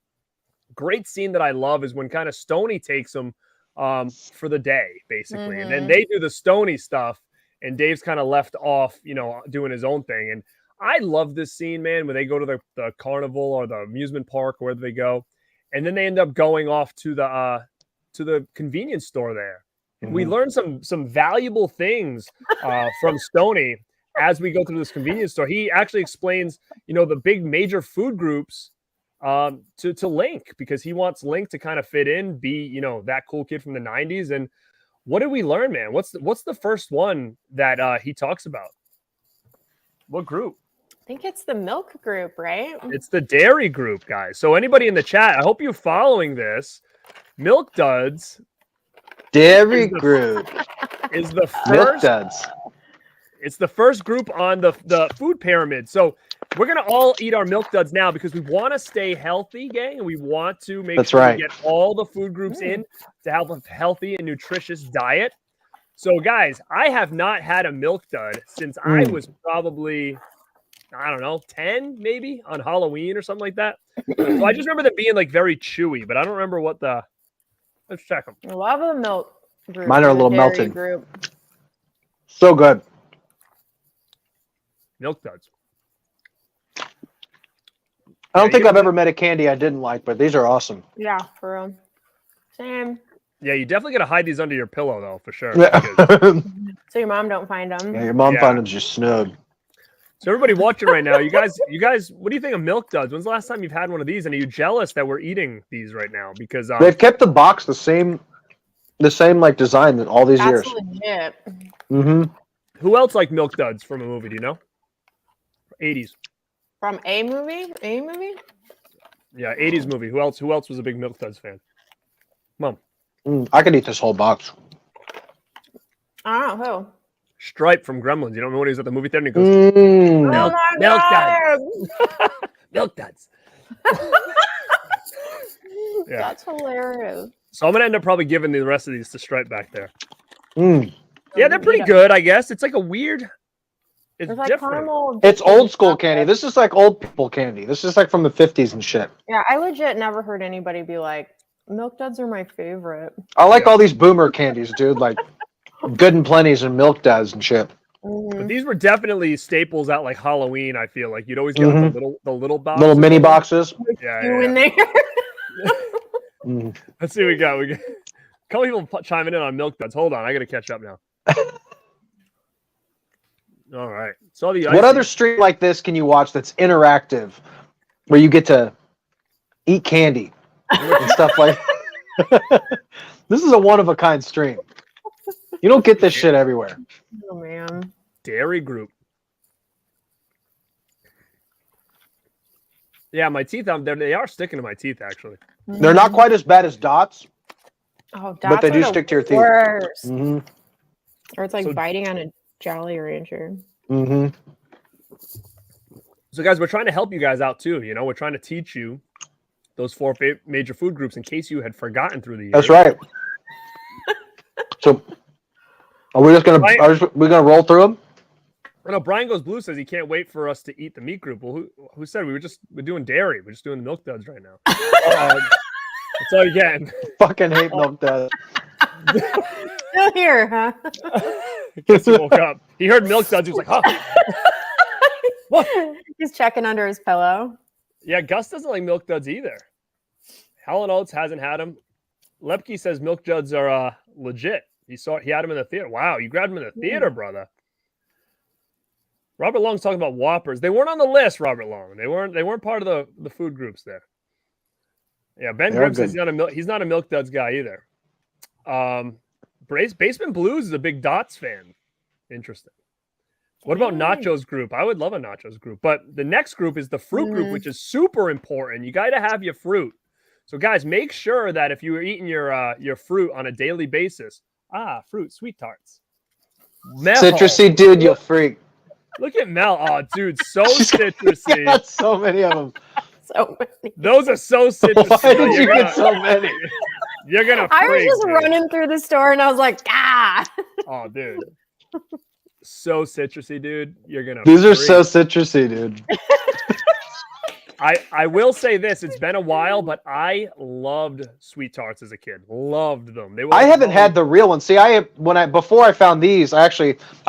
G: great scene that I love is when kind of Stoney takes him for the day, basically. And then they do the Stoney stuff and Dave's kind of left off, you know, doing his own thing. And I love this scene, man, when they go to the carnival or the amusement park, wherever they go. And then they end up going off to the convenience store there. And we learn some valuable things from Stoney as we go through this convenience store. He actually explains, you know, the big major food groups to Link, because he wants Link to kind of fit in, be, you know, that cool kid from the 90s. And what did we learn, man? What's the first one that he talks about? What group?
H: I think it's the milk group, right?
G: It's the dairy group, guys. So anybody in the chat, I hope you're following this. Milk Duds
I: Dairy group
G: is the
I: Milk
G: first.
I: Duds.
G: It's the first group on the food pyramid. So we're gonna all eat our Milk Duds now because we want to stay healthy, gang, and we want to make sure we get all the food groups in to have a healthy and nutritious diet. So, guys, I have not had a Milk Dud since I was probably, I don't know, 10 maybe on Halloween or something like that. So I just remember them being like very chewy, but I don't remember what the. Let's check them.
H: I love the milk group.
I: Mine are a
H: and the
I: little
H: dairy
I: melted.
H: Group.
I: So good.
G: Milk Duds.
I: I don't think I've ever met a candy I didn't like, but these are awesome.
H: Yeah, for real. Same.
G: Yeah, you definitely gotta hide these under your pillow though, for sure.
I: Yeah.
H: So your mom don't find them.
I: Yeah, your mom found them just snug.
G: So everybody watching right now, you guys, what do you think of Milk Duds? When's the last time you've had one of these? And are you jealous that we're eating these right now? Because
I: They've kept the box the same like design in all these
H: That's
I: years.
H: legit.
I: Mm-hmm.
G: Who else like Milk Duds from a movie? Do you know? 80s.
H: From a movie? A movie?
G: Yeah, 80s movie. Who else was a big Milk Duds fan? Mom.
I: I could eat this whole box.
H: I don't know who.
G: Stripe from Gremlins. You don't know when he was at the movie theater and he goes,
I: Mm.
G: Milk,
H: Oh my
G: Milk
H: God.
G: Duds. Milk Duds. Yeah.
H: That's hilarious.
G: So I'm going to end up probably giving the rest of these to Stripe back there.
I: Mm.
G: Yeah, they're pretty good, I guess. It's like a weird... It's
H: There's like
G: different.
H: caramel.
I: It's old school candy. This is like old people candy. This is like from the 50s and shit.
H: Yeah, I legit never heard anybody be like, Milk Duds are my favorite.
I: I like all these boomer candies, dude. Like Good and Plenty's and Milk Duds and shit.
G: But these were definitely staples at like Halloween. I feel like you'd always get like, the little boxes.
I: Little mini boxes.
G: Yeah,
H: You in there?
G: Let's see what we got. We got a couple people chiming in on Milk Duds. Hold on, I got to catch up now. All right. So the
I: What other stream like this can you watch that's interactive, where you get to eat candy and stuff like? This is a one-of-a-kind stream. You don't get this shit everywhere.
H: Oh man.
G: Dairy Group. Yeah, my teeth. They are sticking to my teeth. Actually,
I: They're not quite as bad as Dots,
H: Oh,
I: but they
H: dots
I: do
H: are
I: stick to your
H: the
I: teeth.
H: worst.
I: Mm-hmm.
H: Or it's like
G: So-
H: biting on a Jolly Rancher.
I: Mm-hmm.
G: so guys, we're trying to help you guys out too. You know, we're trying to teach you those four major food groups in case you had forgotten through the years.
I: That's right. So, are we just gonna we're gonna roll through them?
G: I know Brian Goes Blue says he can't wait for us to eat the meat group. Well, who said we're doing dairy? We're just doing the Milk Duds right now. That's all you getting.
I: Fucking hate Milk Duds.
H: Still here, huh?
G: Guess he woke up. He heard Milk Duds. He was like, "Huh." What?
H: He's checking under his pillow.
G: Yeah, Gus doesn't like Milk Duds either. Helen Oates hasn't had them. Lepke says Milk Duds are legit. He had them in the theater. Wow, you grabbed them in the theater, brother. Robert Long's talking about Whoppers. They weren't on the list, Robert Long. They weren't part of the food groups there. Yeah, Ben Grimm says he's not a Milk Duds guy either. Basement Blues is a big Dots fan. Interesting. What about Nacho's group? I would love a Nacho's group. But the next group is the fruit group, which is super important. You got to have your fruit. So, guys, make sure that if you are eating your fruit on a daily basis, fruit, sweet tarts. Mel.
I: Citrusy, dude, you freak.
G: Look at Mel. Oh, dude, so citrusy.
I: Got so many of them.
H: So many.
G: Those are so citrusy.
I: Why did you get so many?
G: You're gonna.
H: I was
G: freak,
H: just
G: dude.
H: running through the store and I was like, ah.
G: Oh, dude. So citrusy, dude. You're gonna.
I: These are
G: freak.
I: so citrusy, dude.
G: I will say this. It's been a while, but I loved sweet tarts as a kid. Loved them. They were.
I: I haven't had the real ones. See, before I found these, I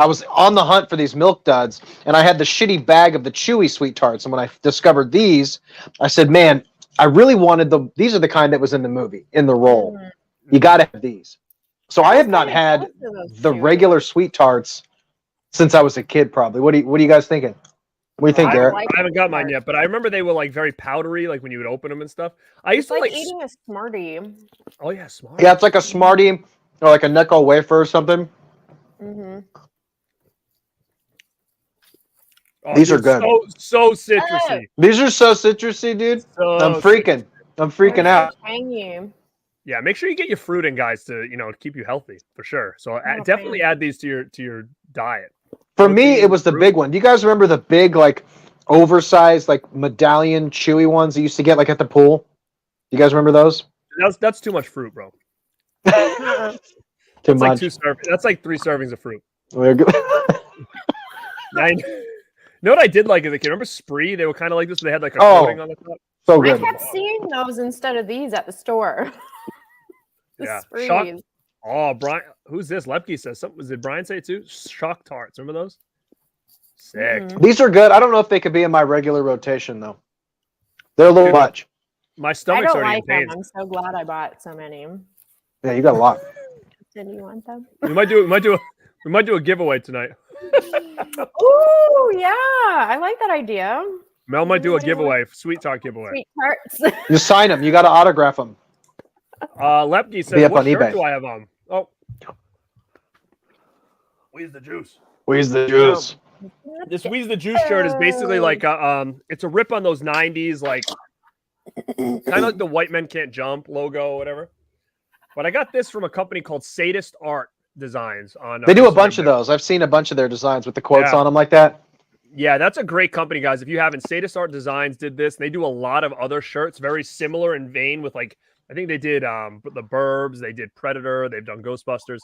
I: was on the hunt for these Milk Duds, and I had the shitty bag of the chewy sweet tarts. And when I discovered these, I said, "Man, I really wanted them. These are the kind that was in the movie, in the roll. You got to have these." So I have not had the regular sweet tarts since I was a kid. Probably. What are you guys thinking? What do you think, Garrett?
G: I haven't got mine yet, but I remember they were like very powdery, like when you would open them and stuff. I used
H: It's
G: to
H: like
G: like
H: eating a Smartie.
G: Oh yeah, Smartie.
I: Yeah, it's like a Smartie or like a Necco wafer or something.
H: Mm-hmm.
G: Oh,
I: These
G: dude,
I: are good.
G: So citrusy.
I: These are so citrusy, dude. I'm freaking. I'm freaking out.
H: Tangy.
G: Yeah, make sure you get your fruit in, guys, to keep you healthy for sure. So definitely add these to your diet.
I: For me, it was the big one. Do you guys remember the big, like, oversized, like, medallion chewy ones that you used to get, like, at the pool? Do you guys remember those?
G: That's too much fruit, bro.
I: Too much.
G: That's like 3 servings of fruit.
I: We're good.
G: You know what I did like as a kid? Remember Spree? They were kind of like this. They had like a coating on the top.
I: So
H: I
I: good.
H: kept seeing those instead of these at the store.
G: Yeah.
H: Sprees.
G: Shock. Oh, Brian. Who's this? Lepke says something. Did Brian say it too? Shock tarts. Remember those? Sick.
I: These are good. I don't know if they could be in my regular rotation, though. They're a little much.
G: My
H: I
G: stomach's
H: don't
G: already
H: like
G: in pain.
H: them. I'm so glad I bought so many.
I: Yeah, you got a lot.
H: Did you want them?
G: We might do a giveaway tonight.
H: Ooh, yeah. I like that idea.
G: Mel might do a giveaway, sweet tart giveaway.
H: Sweet tarts.
I: You sign them. You got to autograph them.
G: Lepke
I: Be
G: says,
I: up
G: what
I: on
G: shirt
I: eBay.
G: do I have on? Oh. Where's the juice?
I: Where's the juice?
G: This Wheeze the Juice shirt is basically like it's a rip on those 90s, like kind of like the White Men Can't Jump logo or whatever. But I got this from a company called Sadist Art Designs on
I: They do a bunch of those. I've seen a bunch of their designs with the quotes
G: Yeah.
I: on them like that.
G: Yeah, that's a great company, guys. If you haven't, Sadist Art Designs did this. They do a lot of other shirts, very similar in vein with like I think they did the Burbs, they did Predator, they've done Ghostbusters.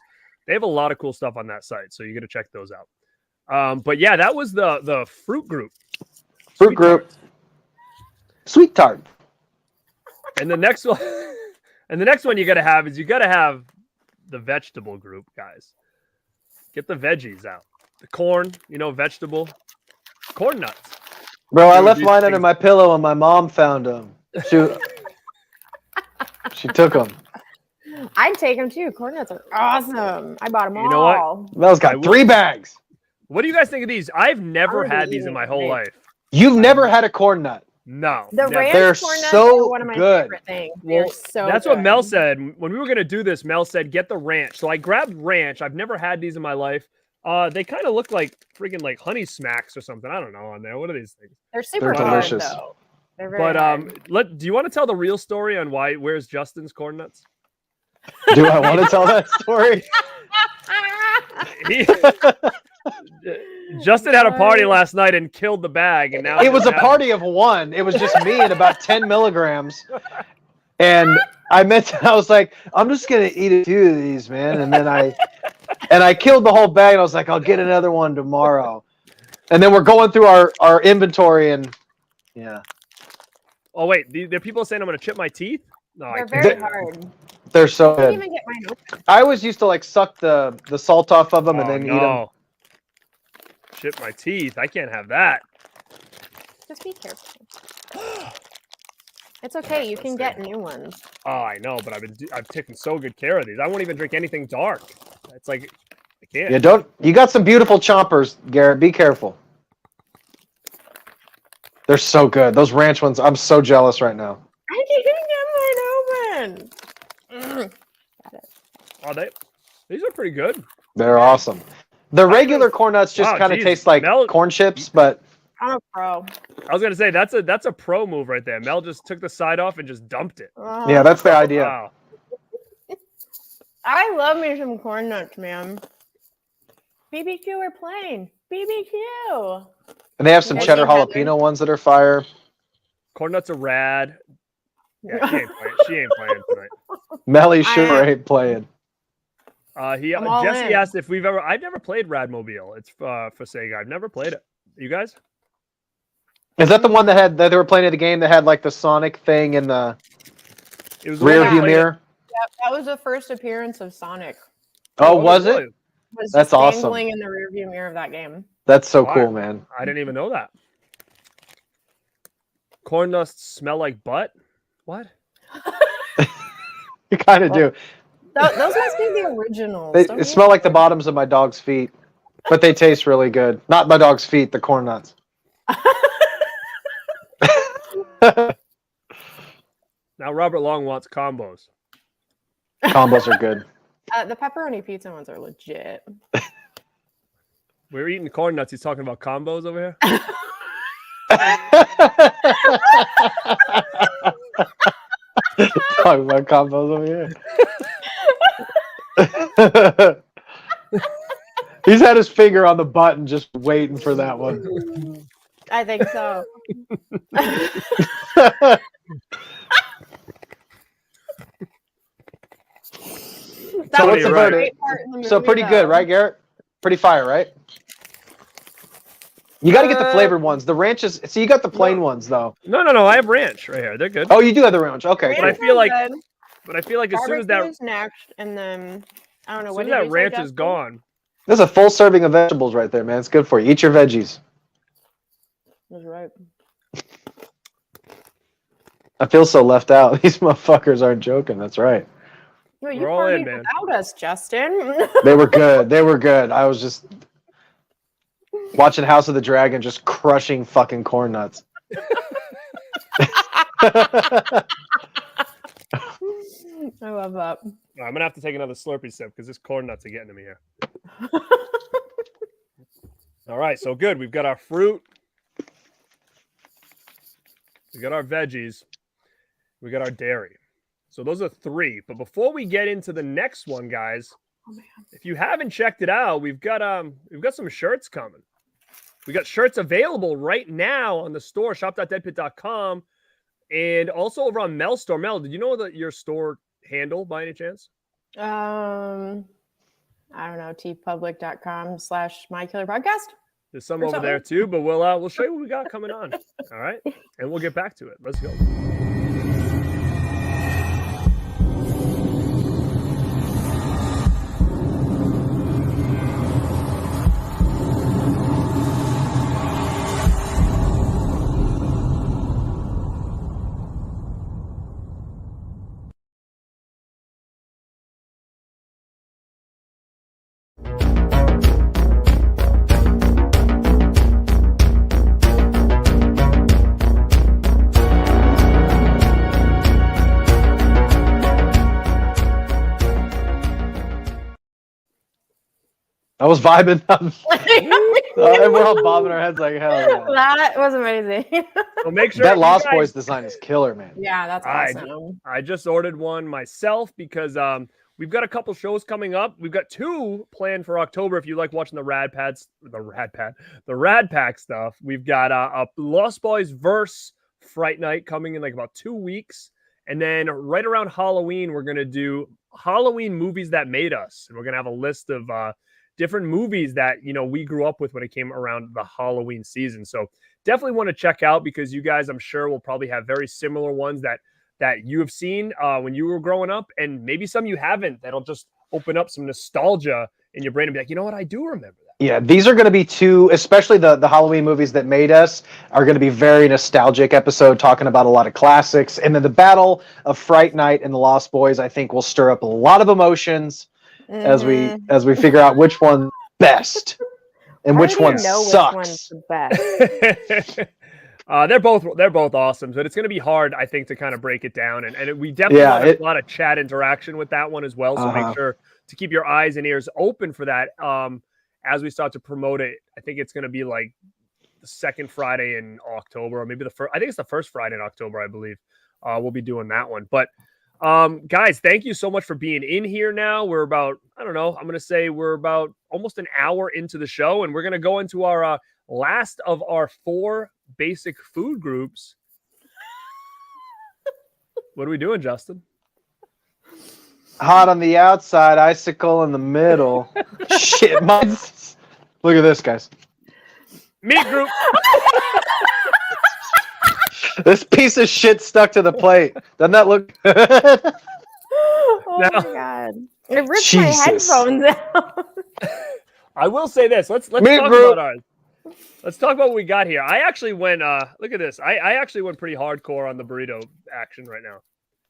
G: They have a lot of cool stuff on that site, so you got to check those out. But yeah, that was the fruit group.
I: Fruit group. Sweet tart.
G: And the next one, you got to have the vegetable group, guys. Get the veggies out. The corn, vegetable, corn nuts.
I: Bro, I left mine under my pillow and my mom found them. She took them.
H: I'd take them too. Corn nuts are awesome. I bought them all.
G: You know what?
I: Mel's got 3 bags.
G: What do you guys think of these? I've never had these in my whole life.
I: You've never had a corn nut.
G: No.
H: The
G: never.
H: ranch
I: They're
H: corn nuts
I: so
H: are one of my
I: good.
H: favorite things.
G: Well,
H: They're so
G: that's
H: good.
G: what Mel said. When we were going to do this, Mel said, get the ranch. So I grabbed ranch. I've never had these in my life. They kind of look like freaking like honey smacks or something. I don't know on there. What are these things?
H: They're super
I: They're
H: hard,
I: delicious.
H: though. They're very hard.
G: Do you want to tell the real story on where's Justin's corn nuts?
I: Do I want to tell that story?
G: Justin had a party last night and killed the bag, and now
I: It was a party of one. It was just me and about 10 milligrams. And I was like, I'm just gonna eat a few of these, man. And then I killed the whole bag. And I was like, I'll get another one tomorrow. And then we're going through our inventory, and yeah.
G: Oh wait, there are people saying I'm gonna chip my teeth. No,
H: They're
G: I
H: very
G: can't.
H: hard.
I: They're so
H: I didn't
I: good.
H: even get mine open.
I: I always used to like suck the salt off of them and
G: Oh,
I: then eat them.
G: no. Chip my teeth. I can't have that.
H: Just be careful. It's okay. You can get new ones.
G: Oh, I know, but I've taken so good care of these. I won't even drink anything dark. It's like I can't.
I: You got some beautiful chompers, Garrett. Be careful. They're so good. Those ranch ones, I'm so jealous right now.
H: I can't get mine open. Got it.
G: Oh, these are pretty good.
I: They're awesome. The regular corn nuts just kind of taste like corn chips, but
H: I'm a pro.
G: I was gonna say that's a pro move right there. Mel just took the side off and just dumped it.
I: yeah, that's the idea.
G: Wow.
H: I love me some corn nuts, man. BBQ or plain? BBQ.
I: And they have some cheddar jalapeno ones that are fire.
G: Corn nuts are rad. Yeah, she ain't playing tonight.
I: Melly sure ain't playing.
G: Jesse asked if I've never played Radmobile. It's for Sega. I've never played it. You guys?
I: Is that the one that they were playing at the game that had like the Sonic thing in the rear view mirror?
H: Yeah, that was the first appearance of Sonic.
I: Oh, was it? That's awesome.
H: Dangling in the rearview mirror of that game.
I: That's so cool, man.
G: I didn't even know that. Corn nuts smell like butt? What?
I: You kind of do.
H: Those must be the originals.
I: They smell like the bottoms of my dog's feet, but they taste really good. Not my dog's feet, the corn nuts.
G: Now Robert Long wants combos.
I: Combos are good.
H: The pepperoni pizza ones are legit.
G: We're eating corn nuts. He's talking about combos over here.
I: Talking about combos over here. He's had his finger on the button, just waiting for that one.
H: I think so.
I: So what's the verdict? So pretty good, right, Garrett? Pretty fire, right? You got to get the flavored ones. The ranches. See, you got the plain ones though.
G: No. I have ranch right here. They're good.
I: Oh, you do have the ranch. Okay.
G: But I feel like as soon as that
H: next, and then I don't know
G: what that ranch is gone.
I: There's a full serving of vegetables right there, man. It's good for you. Eat your veggies.
H: That's right.
I: I feel so left out. These motherfuckers aren't joking. That's right.
H: No, you partied without us, Justin.
I: They were good. They were good. I was just watching House of the Dragon, just crushing fucking corn nuts.
H: I love that.
G: I'm gonna have to take another Slurpee sip because this corn nuts are getting to me here. All right, so good. We've got our fruit. We got our veggies. We got our dairy. So those are 3. But before we get into the next one, guys, if you haven't checked it out, we've got some shirts coming. We got shirts available right now on the store, shop.deadpit.com, and also over on Mel's store. Mel, did you know your store handle by any chance?
H: I don't know, tpublic.com/mykillerpodcast.
G: There's some over there too, but we'll show you what we got coming on. All right, and we'll get back to it. Let's go.
I: I was vibing. We're all bobbing our heads like hell. Yeah.
H: That was amazing.
G: So make sure
I: that Lost Boys design is killer, man.
H: Yeah, that's awesome.
G: I just ordered one myself because we've got a couple shows coming up. We've got 2 planned for October. If you like watching the Rad Pack stuff, we've got a Lost Boys verse Fright Night coming in like about 2 weeks, and then right around Halloween we're gonna do Halloween movies that made us, and we're gonna have a list of different movies that we grew up with when it came around the Halloween season. So definitely want to check out, because you guys, I'm sure, will probably have very similar ones that you have seen when you were growing up, and maybe some you haven't. That'll just open up some nostalgia in your brain and be like, you know what, I do remember that.
I: Yeah, these are going to be 2, especially the Halloween movies that made us, are going to be very nostalgic episode, talking about a lot of classics. And then the Battle of Fright Night and the Lost Boys, I think, will stir up a lot of emotions as we figure out which one's best and which one sucks.
H: Which one's the best.
G: They're both awesome, but it's going to be hard, I think, to kind of break it down. And we definitely want a lot of chat interaction with that one as well. So make sure to keep your eyes and ears open for that as we start to promote it. I think it's going to be like the second Friday in October, or maybe the first. I think it's the first Friday in October, I believe. We'll be doing that one. But guys, thank you so much for being in here now. We're about, I don't know, I'm going to say we're about almost an hour into the show, and we're going to go into our last of our 4 basic food groups. What are we doing, Justin?
I: Hot on the outside, icicle in the middle. Shit, mine's... Look at this, guys.
G: Meat group.
I: This piece of shit stuck to the plate. Doesn't that look good?
H: Oh my god. It ripped my headphones out.
G: I will say this. Let's talk about ours. Let's talk about what we got here. I actually went look at this. I actually went pretty hardcore on the burrito action right now.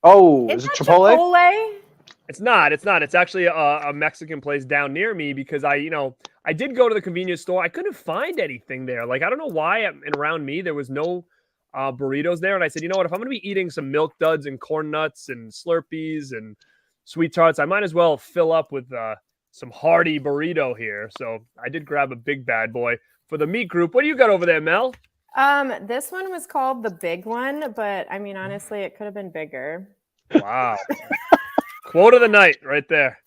I: Oh, is it Chipotle?
G: It's not. It's actually a Mexican place down near me because I did go to the convenience store. I couldn't find anything there. Like, I don't know why around me there was no burritos there. And I said, you know what? If I'm going to be eating some milk duds and corn nuts and Slurpees and sweet tarts, I might as well fill up with some hearty burrito here. So I did grab a big bad boy for the meat group. What do you got over there, Mel?
H: This one was called the big one, but I mean, honestly, it could have been bigger.
G: Wow. Quote of the night right there.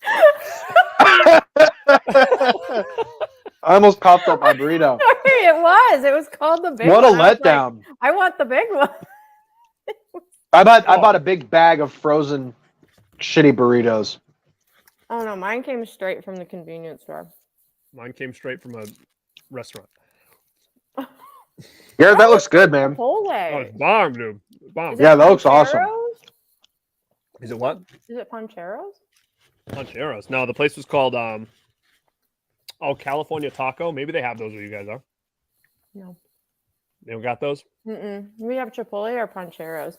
I: I almost popped up my burrito.
H: It was called the big one.
I: What a letdown.
H: Like, I want the big one.
I: I bought a big bag of frozen shitty burritos.
H: Oh no, mine came straight from the convenience store.
G: Mine came straight from a restaurant.
I: Yeah, that looks good, man.
H: Chipotle.
G: Oh, it's bomb, dude. Bomb.
I: Yeah, that looks awesome.
G: Is it what?
H: Is it Pancheros?
G: Pancheros. No, the place was called California Taco. Maybe they have those where you guys are.
H: No.
G: They don't got those?
H: We have Chipotle or Pancheros.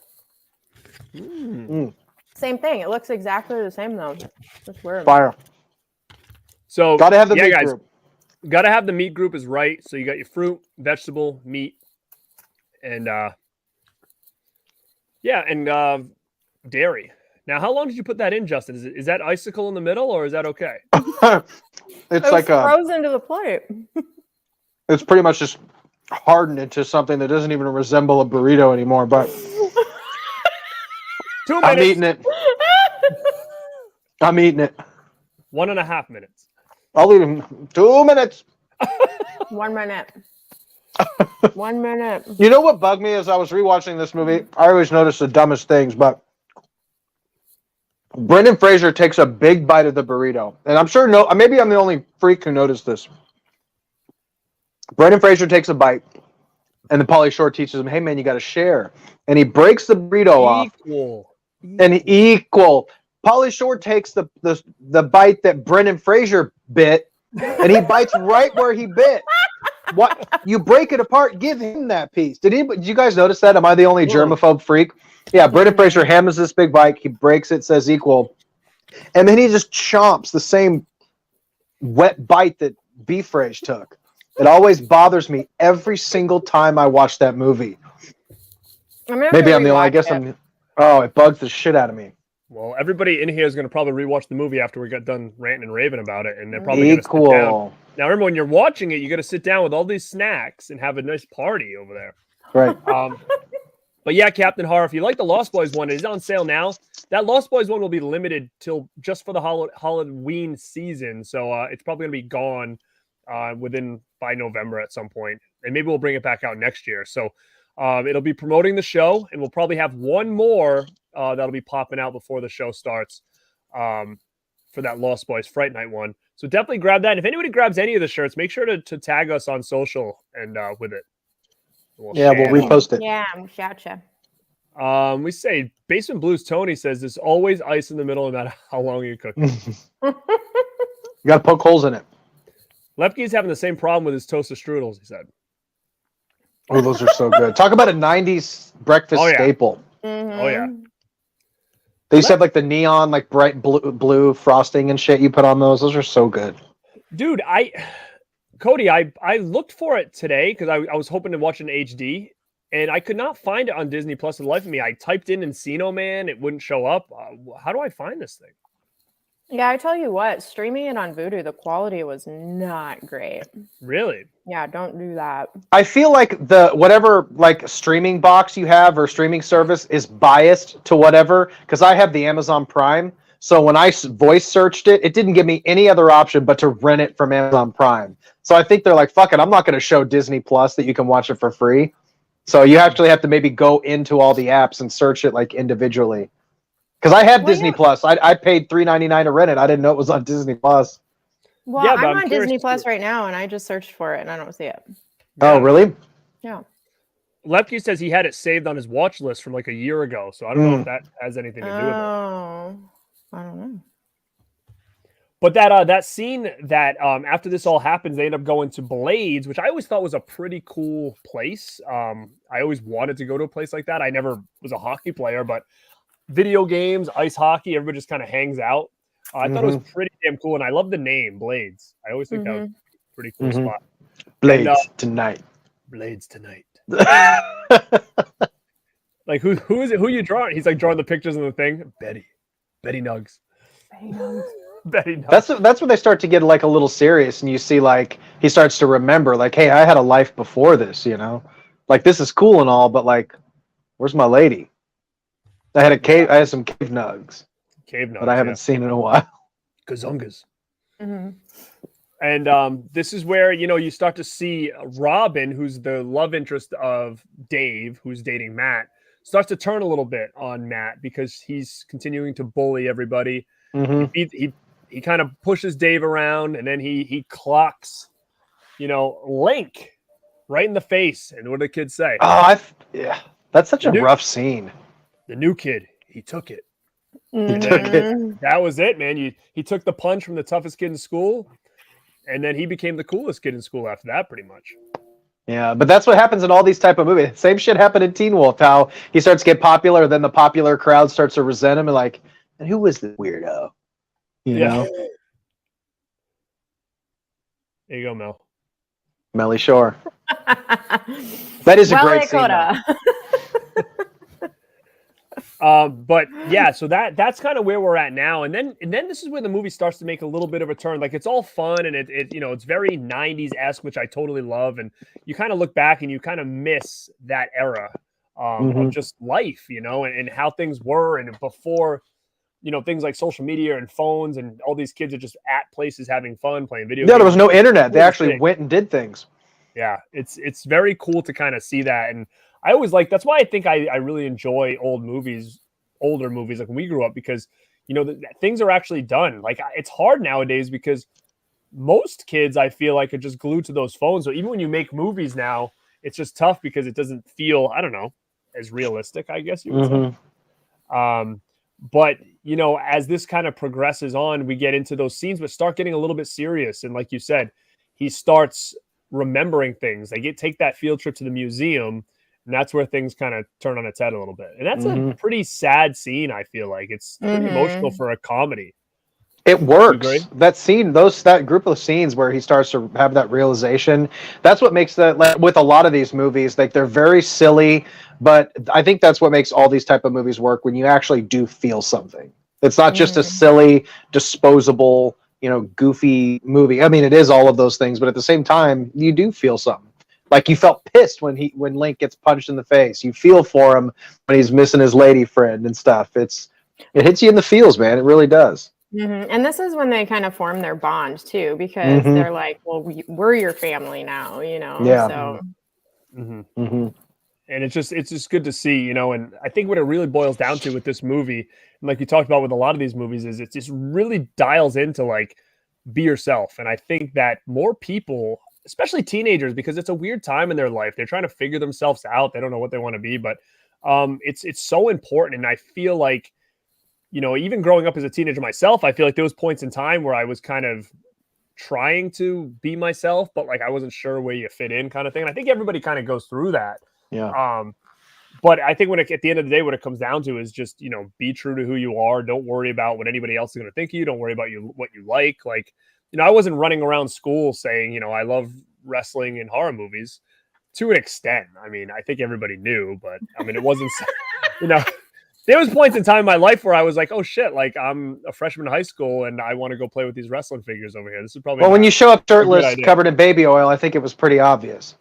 G: Mm.
H: Same thing. It looks exactly the same though. Just weird.
I: Fire.
G: So
I: gotta have the meat group.
G: Gotta have the meat group is right. So you got your fruit, vegetable, meat, and dairy. Now, how long did you put that in, Justin? Is that icicle in the middle, or is that okay?
I: It's like
H: frozen to the plate.
I: It's pretty much just hardened into something that doesn't even resemble a burrito anymore. But
G: 2 minutes.
I: I'm eating it. I'm eating it.
G: 1.5 minutes.
I: I'll eat them 2 minutes.
H: 1 minute. 1 minute.
I: You know what bugged me as I was rewatching this movie? I always notice the dumbest things, but Brendan Fraser takes a big bite of the burrito. And I'm sure maybe I'm the only freak who noticed this. Brendan Fraser takes a bite, and the Pauly Shore teaches him, hey, man, you got to share. And he breaks the burrito off. And equal. Pauly Shore takes the bite that Brendan Fraser bit, and he bites right where he bit. What? You break it apart, give him that piece. Did you guys notice that? Am I the only germaphobe freak? Yeah, Brendan Fraser hammers this big bite. He breaks it, says equal. And then he just chomps the same wet bite that Beef Rage took. It always bothers me every single time I watch that movie. Maybe I'm the only, I guess I'm, it bugs the shit out of me.
G: Well, everybody in here is going to probably rewatch the movie after we got done ranting and raving about it. And they're probably going to sit down. Now, remember, when you're watching it, you got to sit down with all these snacks and have a nice party over there.
I: Right.
G: But yeah, Captain Horror, if you like the Lost Boys one, it is on sale now. That Lost Boys one will be limited till just for the Halloween season. So it's probably going to be gone by November at some point. And maybe we'll bring it back out next year. So it'll be promoting the show, and we'll probably have one more that'll be popping out before the show starts for that Lost Boys Fright Night one. So definitely grab that. And if anybody grabs any of the shirts, make sure to tag us on social and with it.
I: We'll repost it.
H: Yeah, gotcha.
G: We say Basement Blues Tony says there's always ice in the middle no matter how long you cook it.
I: You got to poke holes in it.
G: Lepke's having the same problem with his toasted strudels, he said.
I: Oh, those are so good. Talk about a 90s breakfast staple.
H: Mm-hmm.
G: Oh, yeah.
I: They used to have like the neon, like bright blue frosting and shit you put on those. Those are so good.
G: Dude, Cody, I looked for it today because I was hoping to watch an HD, and I could not find it on Disney Plus for the life of me. I typed in Encino Man, it wouldn't show up. How do I find this thing?
H: Yeah, I tell you what, streaming it on Vudu, the quality was not great.
G: Really?
H: Yeah, don't do that.
I: I feel like the whatever like streaming box you have or streaming service is biased to whatever, because I have the Amazon Prime. So when I voice searched it, it didn't give me any other option but to rent it from Amazon Prime. So I think they're like, fuck it, I'm not going to show Disney Plus that you can watch it for free. So you actually have to maybe go into all the apps and search it like individually. Because I have Disney Plus. I paid $3.99 to rent it. I didn't know it was on Disney Plus.
H: Well, I'm on Disney Plus right now, and I just searched for it, and I don't see it.
I: Oh, really?
H: Yeah.
G: Lepke says he had it saved on his watch list from like a year ago, so I don't know if that has anything to do with it.
H: Oh, I don't know.
G: But that scene that after this all happens, they end up going to Blades, which I always thought was a pretty cool place. I always wanted to go to a place like that. I never was a hockey player, but video games, ice hockey, everybody just kind of hangs out. I thought it was pretty damn cool, and I love the name Blades. I always think that was a pretty cool spot.
I: Blades tonight.
G: Blades tonight. Like who is it? Who you drawing? He's like drawing the pictures of the thing. Betty Nugs. Betty Nugs.
I: That's when they start to get like a little serious, and you see like he starts to remember, like, hey, I had a life before this, you know, like this is cool and all, but like, where's my lady? I had some cave nugs, but I haven't seen in a while.
G: Kazungas. And this is where, you know, you start to see Robin, who's the love interest of Dave, who's dating Matt, starts to turn a little bit on Matt because he's continuing to bully everybody. He kind of pushes Dave around, and then he clocks, you know, Link right in the face. And what do the kids say?
I: Oh, yeah, that's such a rough scene.
G: The new kid, he took it.
I: He took it.
G: That was it, man. He took the punch from the toughest kid in school, and then he became the coolest kid in school after that, pretty much.
I: Yeah, but that's what happens in all these type of movies. Same shit happened in Teen Wolf, how he starts to get popular, then the popular crowd starts to resent him, and like, and who was the weirdo? You know?
G: There you go, Mel.
I: Melly Shore. That is a great scene.
G: But yeah, so that's kind of where we're at now, and then this is where the movie starts to make a little bit of a turn. Like it's all fun and it you know, it's very 90s-esque, which I totally love, and you kind of look back and you kind of miss that era of just life, you know, and how things were, and before, you know, things like social media and phones, and all these kids are just at places having fun playing video games.
I: Yeah, there was no internet. They actually went and did things.
G: Yeah, it's very cool to kind of see that, and I always like, that's why I think I really enjoy older movies like when we grew up, because, you know, things are actually done. Like it's hard nowadays because most kids, I feel like, are just glued to those phones. So even when you make movies now, it's just tough because it doesn't feel, I don't know, as realistic, I guess you would say. But, you know, as this kind of progresses on, we get into those scenes, but start getting a little bit serious. And like you said, he starts remembering things. They take that field trip to the museum, and that's where things kind of turn on its head a little bit. And that's a pretty sad scene, I feel like. It's pretty emotional for a comedy.
I: It works. That scene, that group of scenes where he starts to have that realization, that's what makes that, like, with a lot of these movies, like they're very silly, but I think that's what makes all these type of movies work, when you actually do feel something. It's not just a silly, disposable, you know, goofy movie. I mean, it is all of those things, but at the same time, you do feel something. Like you felt pissed when Link gets punched in the face. You feel for him when he's missing his lady friend and stuff. It hits you in the feels, man. It really does.
H: And this is when they kind of form their bond too, because they're like, well, we're your family now, you know?
I: Yeah.
H: So.
G: And it's just good to see, you know, and I think what it really boils down to with this movie, and like you talked about with a lot of these movies, is it just really dials into like, be yourself. And I think that more people, especially teenagers, because it's a weird time in their life, they're trying to figure themselves out. They don't know what they want to be, but it's so important. And I feel like, you know, even growing up as a teenager myself, I feel like there was points in time where I was kind of trying to be myself, but like I wasn't sure where you fit in, kind of thing. And I think everybody kind of goes through that.
I: Yeah.
G: But I think at the end of the day, what it comes down to is just, you know, be true to who you are. Don't worry about what anybody else is going to think of you. Don't worry about what you like. Like, you know, I wasn't running around school saying, you know, I love wrestling and horror movies. to an extent. I mean, I think everybody knew, but I mean, it wasn't, you know, there was points in time in my life where I was like, oh shit, like I'm a freshman in high school and I want to go play with these wrestling figures over here. This is probably
I: Well, when you show up
G: a good
I: shirtless,
G: idea.
I: covered in baby oil, I think it was pretty obvious.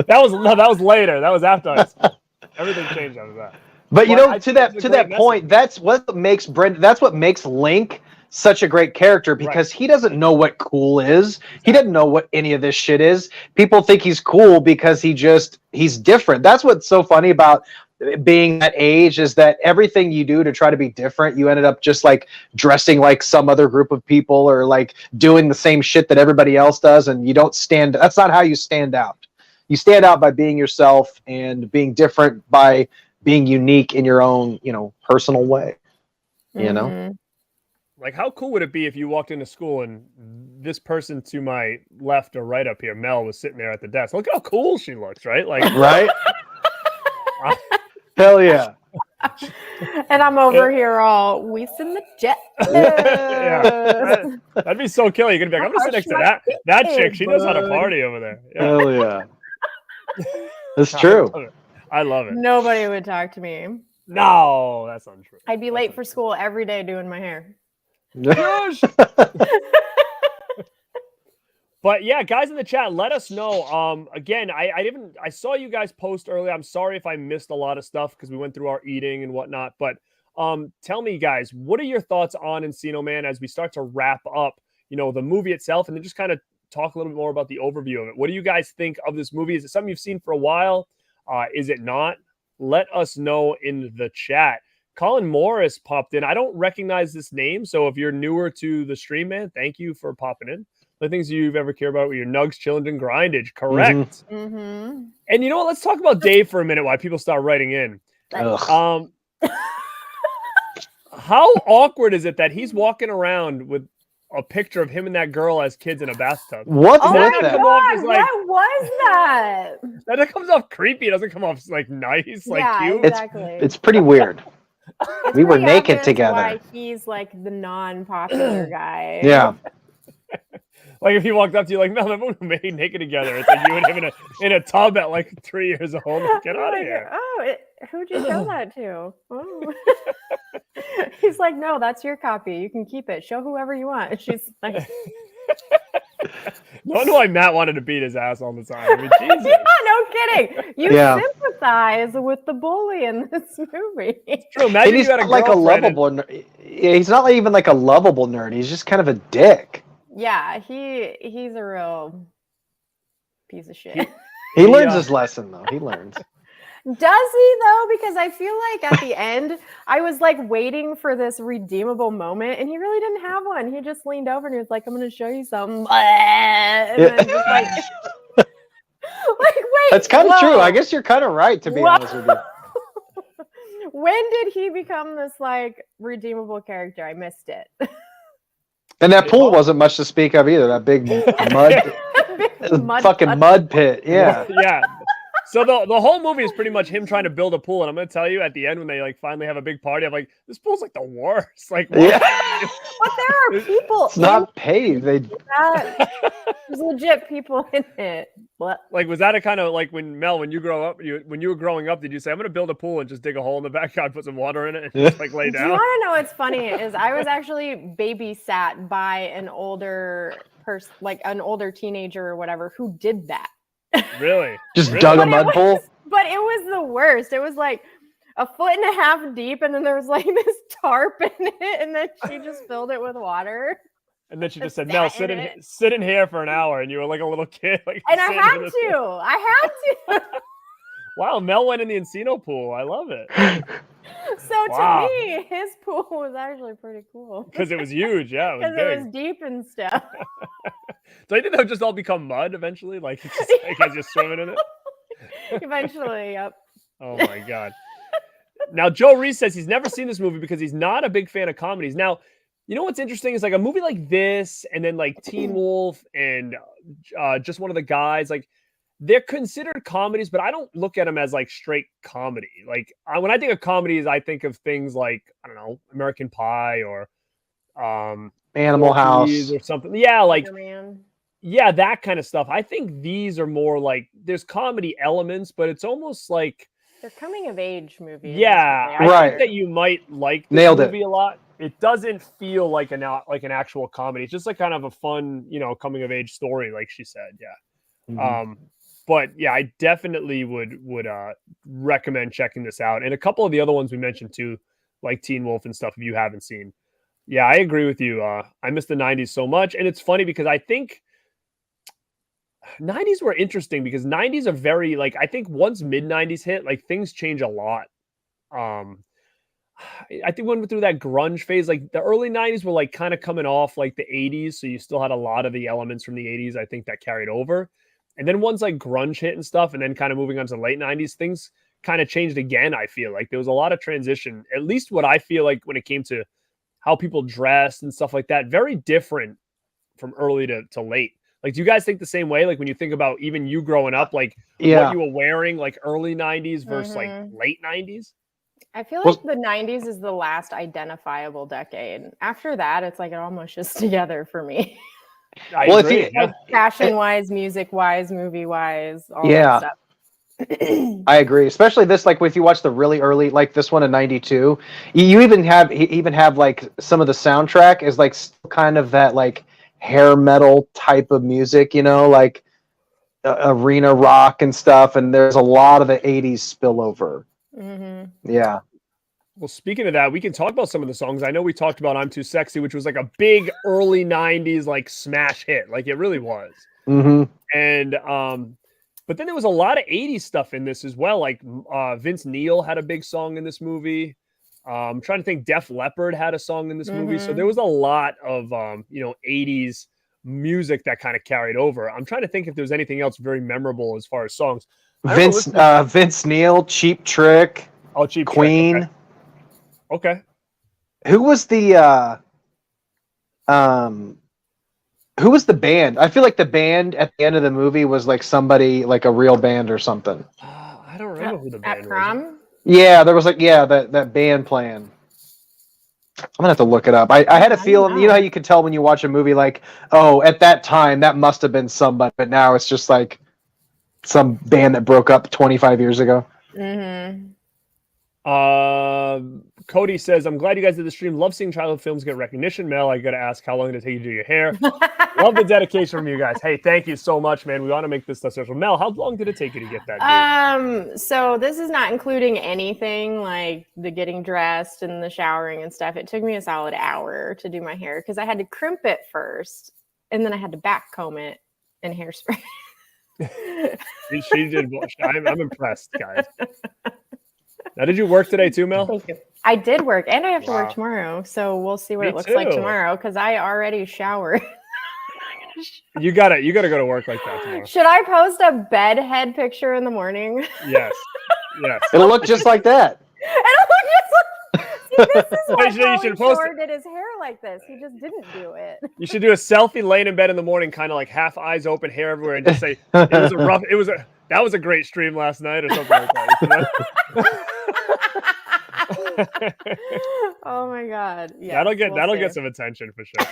G: That was later. That was after high school. Everything changed after that.
I: But you
G: Well,
I: know,
G: I
I: to
G: think it's a
I: that
G: great
I: point, that's what makes That's what makes Link such a great character, because he doesn't know what cool is. He doesn't know what any of this shit is. People think he's cool because he's different. That's what's so funny about being that age, is that everything you do to try to be different, you ended up just like dressing like some other group of people, or like doing the same shit that everybody else does, and you don't stand. That's not how you stand out. You stand out by being yourself and being different, by being unique in your own, personal way. You know?
G: Like, how cool would it be if you walked into school and this person to my left or right up here, Mel, was sitting there at the desk? Look how cool she looks, right? Like,
I: right? Hell yeah.
H: And I'm over here all in the jet.
G: Yeah. That'd be so killer. You're gonna be like, I'm gonna sit next to that chick. She knows how to party over there. Yeah.
I: Hell yeah. That's true.
G: I love it.
H: Nobody would talk to me.
G: No, that's untrue.
H: I'd be late for school every day doing my hair.
G: Gosh. But yeah, guys in the chat, let us know. Again, I saw you guys post earlier. I'm sorry if I missed a lot of stuff because we went through our eating and whatnot. But tell me, guys, what are your thoughts on Encino Man as we start to wrap up, the movie itself, and then just kind of talk a little bit more about the overview of it. What do you guys think of this movie? Is it something you've seen for a while? Is it not? Let us know in the chat. Colin Morris popped in. I don't recognize this name, so if you're newer to the stream, man, thank you for popping in. The things you've ever cared about with your nugs, chillin', and grindage. Correct.
H: Mm-hmm.
G: And you know what? Let's talk about Dave for a minute while people start writing in. How awkward is it that he's walking around with a picture of him and that girl as kids in a bathtub?
I: What's
H: with
I: that?
H: God, what was that?
G: That comes off creepy. It doesn't come off like nice, like cute.
H: Exactly.
I: It's pretty weird. We were naked together.
H: Why he's like the non-popular guy.
I: Yeah.
G: Like if he walked up to you like, Mel, remember when we made naked together? It's like you and him in a tub at like 3 years old. Get out of here.
H: Who'd you show that to? Oh. He's like, no, that's your copy. You can keep it. Show whoever you want. And she's like,
G: no wonder why Matt wanted to beat his ass all the time. I mean, Jesus.
H: Yeah, no kidding. You sympathize with the bully in this movie.
G: It's true. Imagine
I: he's
G: you had a
I: not like a lovable he's not even like a lovable nerd. He's just kind of a dick.
H: Yeah, he's a real piece of shit.
I: He learns his lesson though. He learns.
H: Does he though? Because I feel like at the end, I was like waiting for this redeemable moment, and he really didn't have one. He just leaned over and he was like, "I'm going to show you something," and then just like, wait.
I: That's kind of true. I guess you're kind of right, to be honest with you.
H: When did he become this like redeemable character? I missed it.
I: And that pool wasn't much to speak of either. That big mud pit. Yeah.
G: Yeah. So the whole movie is pretty much him trying to build a pool, and I'm gonna tell you at the end when they like finally have a big party, I'm like, this pool's like the worst. Like, what?
H: Yeah. But there are people.
I: It's not paved.
H: There's legit people in it. What?
G: Like, was that a kind of like when you grow up? When you were growing up, did you say, I'm gonna build a pool and just dig a hole in the backyard, put some water in it, and just like lay down?
H: Do you want to know what's funny? Is I was actually babysat by an older person, like an older teenager or whatever, who did that.
G: Really?
I: Just dug a mud pool?
H: But it was the worst. It was like 1.5 feet deep, and then there was like this tarp in it, and then she just filled it with water.
G: And then she just said, Mel, sit in here for an hour, and you were like a little kid. Like,
H: and I had to.
G: Wow, Mel went in the Encino pool. I love it.
H: So to me, his pool was actually pretty cool.
G: Because it was huge, yeah. It was big.
H: It was deep and stuff.
G: So you think they'll just all become mud eventually? Like, it's just, like as you're swimming in it?
H: Eventually, yep.
G: Oh my God. Now, Joe Reese says he's never seen this movie because he's not a big fan of comedies. Now, you know what's interesting is like a movie like this, and then like Teen Wolf and Just One of the Guys, like they're considered comedies, but I don't look at them as like straight comedy. Like when I think of comedies, I think of things like, I don't know, American Pie or
I: Animal House
G: or something. Yeah, like Yeah, that kind of stuff. I think these are more like there's comedy elements, but it's almost like
H: They're coming of age movies. is
G: yeah,
H: what they
G: I
H: are.
I: Right.
G: think that you might like this
I: Nailed it.
G: movie a lot. It doesn't feel like an actual comedy. It's just like kind of a fun, coming of age story, like she said. Yeah.
I: Mhm.
G: But yeah, I definitely would recommend checking this out. And a couple of the other ones we mentioned too, like Teen Wolf and stuff, if you haven't seen. Yeah, I agree with you. I miss the 90s so much. And it's funny because I think 90s were interesting because 90s are very like I think once mid 90s hit, like things change a lot. I think we went through that grunge phase. Like the early 90s were like kind of coming off like the 80s. So you still had a lot of the elements from the 80s, I think that carried over. And then once like grunge hit and stuff, and then kind of moving on to the late 90s, things kind of changed again. I feel like there was a lot of transition, at least what I feel like when it came to how people dressed and stuff like that, very different from early to late. Like, do you guys think the same way? Like when you think about even you growing up, like
I: Yeah.
G: what you were wearing, like early 90s versus like
H: Mhm.
G: late 90s?
H: I feel
I: Well-
H: like the 90s is the last identifiable decade. After that, it's like it almost just together for me.
G: I
I: Well, if
G: agree.
I: you-
G: Yeah.
H: Fashion wise, music wise, movie wise, all
I: Yeah.
H: that stuff.
I: I agree, especially this. Like, if you watch the really early, like this one in '92, you even have like some of the soundtrack is like still kind of that like hair metal type of music, like arena rock and stuff. And there's a lot of the '80s spillover.
H: hmm
I: Yeah,
G: Well, speaking of that, we can talk about some of the songs. I know we talked about "I'm Too Sexy," which was like a big early '90s like smash hit, like it really was.
I: hmm
G: And but then there was a lot of '80s stuff in this as well. Like Vince Neil had a big song in this movie. I'm trying to think. Def Leppard had a song in this movie, so
H: Mhm.
G: there was a lot of '80s music that kind of carried over. I'm trying to think if there's anything else very memorable as far as songs. I remember listening-
I: Vince Neil, Cheap Trick,
G: oh, Cheap Trick,
I: Queen.
G: Okay.
I: Who was the who was the band? I feel like the band at the end of the movie was like somebody like a real band or something.
G: I don't remember who the band
H: At
G: was.
H: prom?
I: Yeah, there was like that band playing. I'm gonna have to look it up. I had a
H: don't
I: feeling,
H: know.
I: you know how you can tell when you watch a movie like, oh, at that time that must have been somebody, but now it's just like some band that broke up 25 years ago.
H: Mm-hmm.
G: Cody says, I'm glad you guys did the stream. Love seeing childhood films get recognition. Mel, I gotta ask, how long did it take you to do your hair? Love the dedication from you guys. Hey, thank you so much, man. We want to make this stuff special. Mel, how long did it take you to get that?
H: So this is not including anything like the getting dressed and the showering and stuff. It took me a solid hour to do my hair because I had to crimp it first, and then I had to back comb it and hairspray.
G: She did. I'm impressed, guys. Now, did you work today too, Mel?
H: Thank you. I did work, and I have to
G: Wow.
H: work tomorrow, so we'll see what
G: Me
H: it looks like
G: too.
H: tomorrow because I already showered.
G: You gotta go to work like that tomorrow.
H: Should I post a bed head picture in the morning?
G: Yes. Yes.
I: It'll look just like that.
H: See, this is why
G: You should
H: Pauly
G: post
H: Shore did his hair like this. He just didn't do it.
G: You should do a selfie laying in bed in the morning, kind of like half eyes open, hair everywhere, and just say that was a great stream last night or something like that.
H: Oh my god! Yeah,
G: that'll get some attention for sure.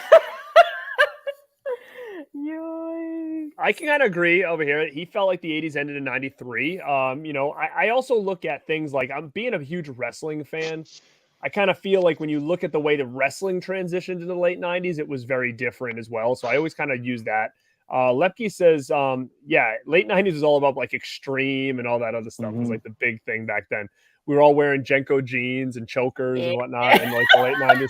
H: Yoink.
G: I can kind of agree over here. He felt like the 80s ended in 93. I also look at things like I'm being a huge wrestling fan. I kind of feel like when you look at the way the wrestling transitioned in the late 90s, it was very different as well. So I always kind of use that. Lepke says, late 90s was all about like extreme and all that other stuff. It was like the big thing back then. We were all wearing Jenko jeans and chokers and whatnot in like the late 90s.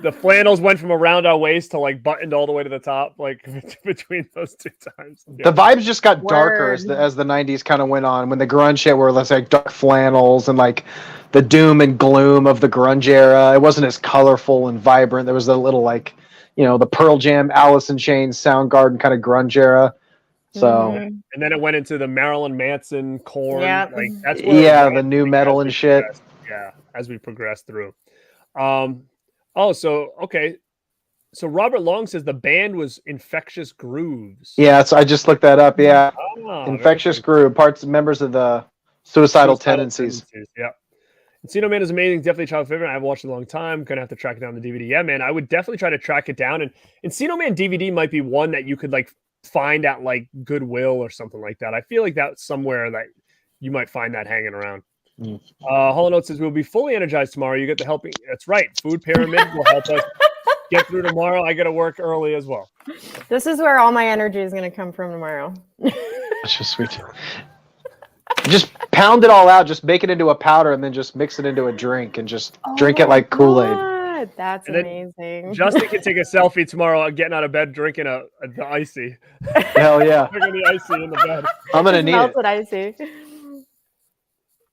G: The flannels went from around our waist to like buttoned all the way to the top, like between those two times.
I: The vibes just got darker as the 90s kind of went on. When the grunge hit, where let's like dark flannels and like the doom and gloom of the grunge era. It wasn't as colorful and vibrant. There was a little like, the Pearl Jam, Alice in Chains, Soundgarden kind of grunge era. So
G: and then it went into the Marilyn Manson, Korn.
H: Yep.
G: Like that's where
I: the new metal and shit.
G: Yeah, as we progressed through. So Robert Long says the band was Infectious Grooves.
I: Yeah, so I just looked that up. Yeah,
G: Oh,
I: Infectious Groove, members of the Suicidal Tendencies.
G: Yeah. Encino Man is amazing. Definitely a child favorite. I haven't watched it in a long time. Gonna have to track it down the DVD. Yeah, man. I would definitely try to track it down. And Encino Man DVD might be one that you could like find at like Goodwill or something like that. I feel like that's somewhere that you might find that hanging around. Hollow Note says we'll be fully energized tomorrow. You get the helping. That's right. Food Pyramid will help us get through tomorrow. I got to work early as well.
H: This is where all my energy is going to come from tomorrow.
I: That's just sweet. Just pound it all out. Just make it into a powder and then just mix it into a drink and just drink it like Kool-Aid.
H: That's amazing.
G: Justin can take a selfie tomorrow getting out of bed drinking the icy.
I: Hell yeah.
G: Drinking the icy in the bed.
I: I'm going to need it.
H: Melted icy.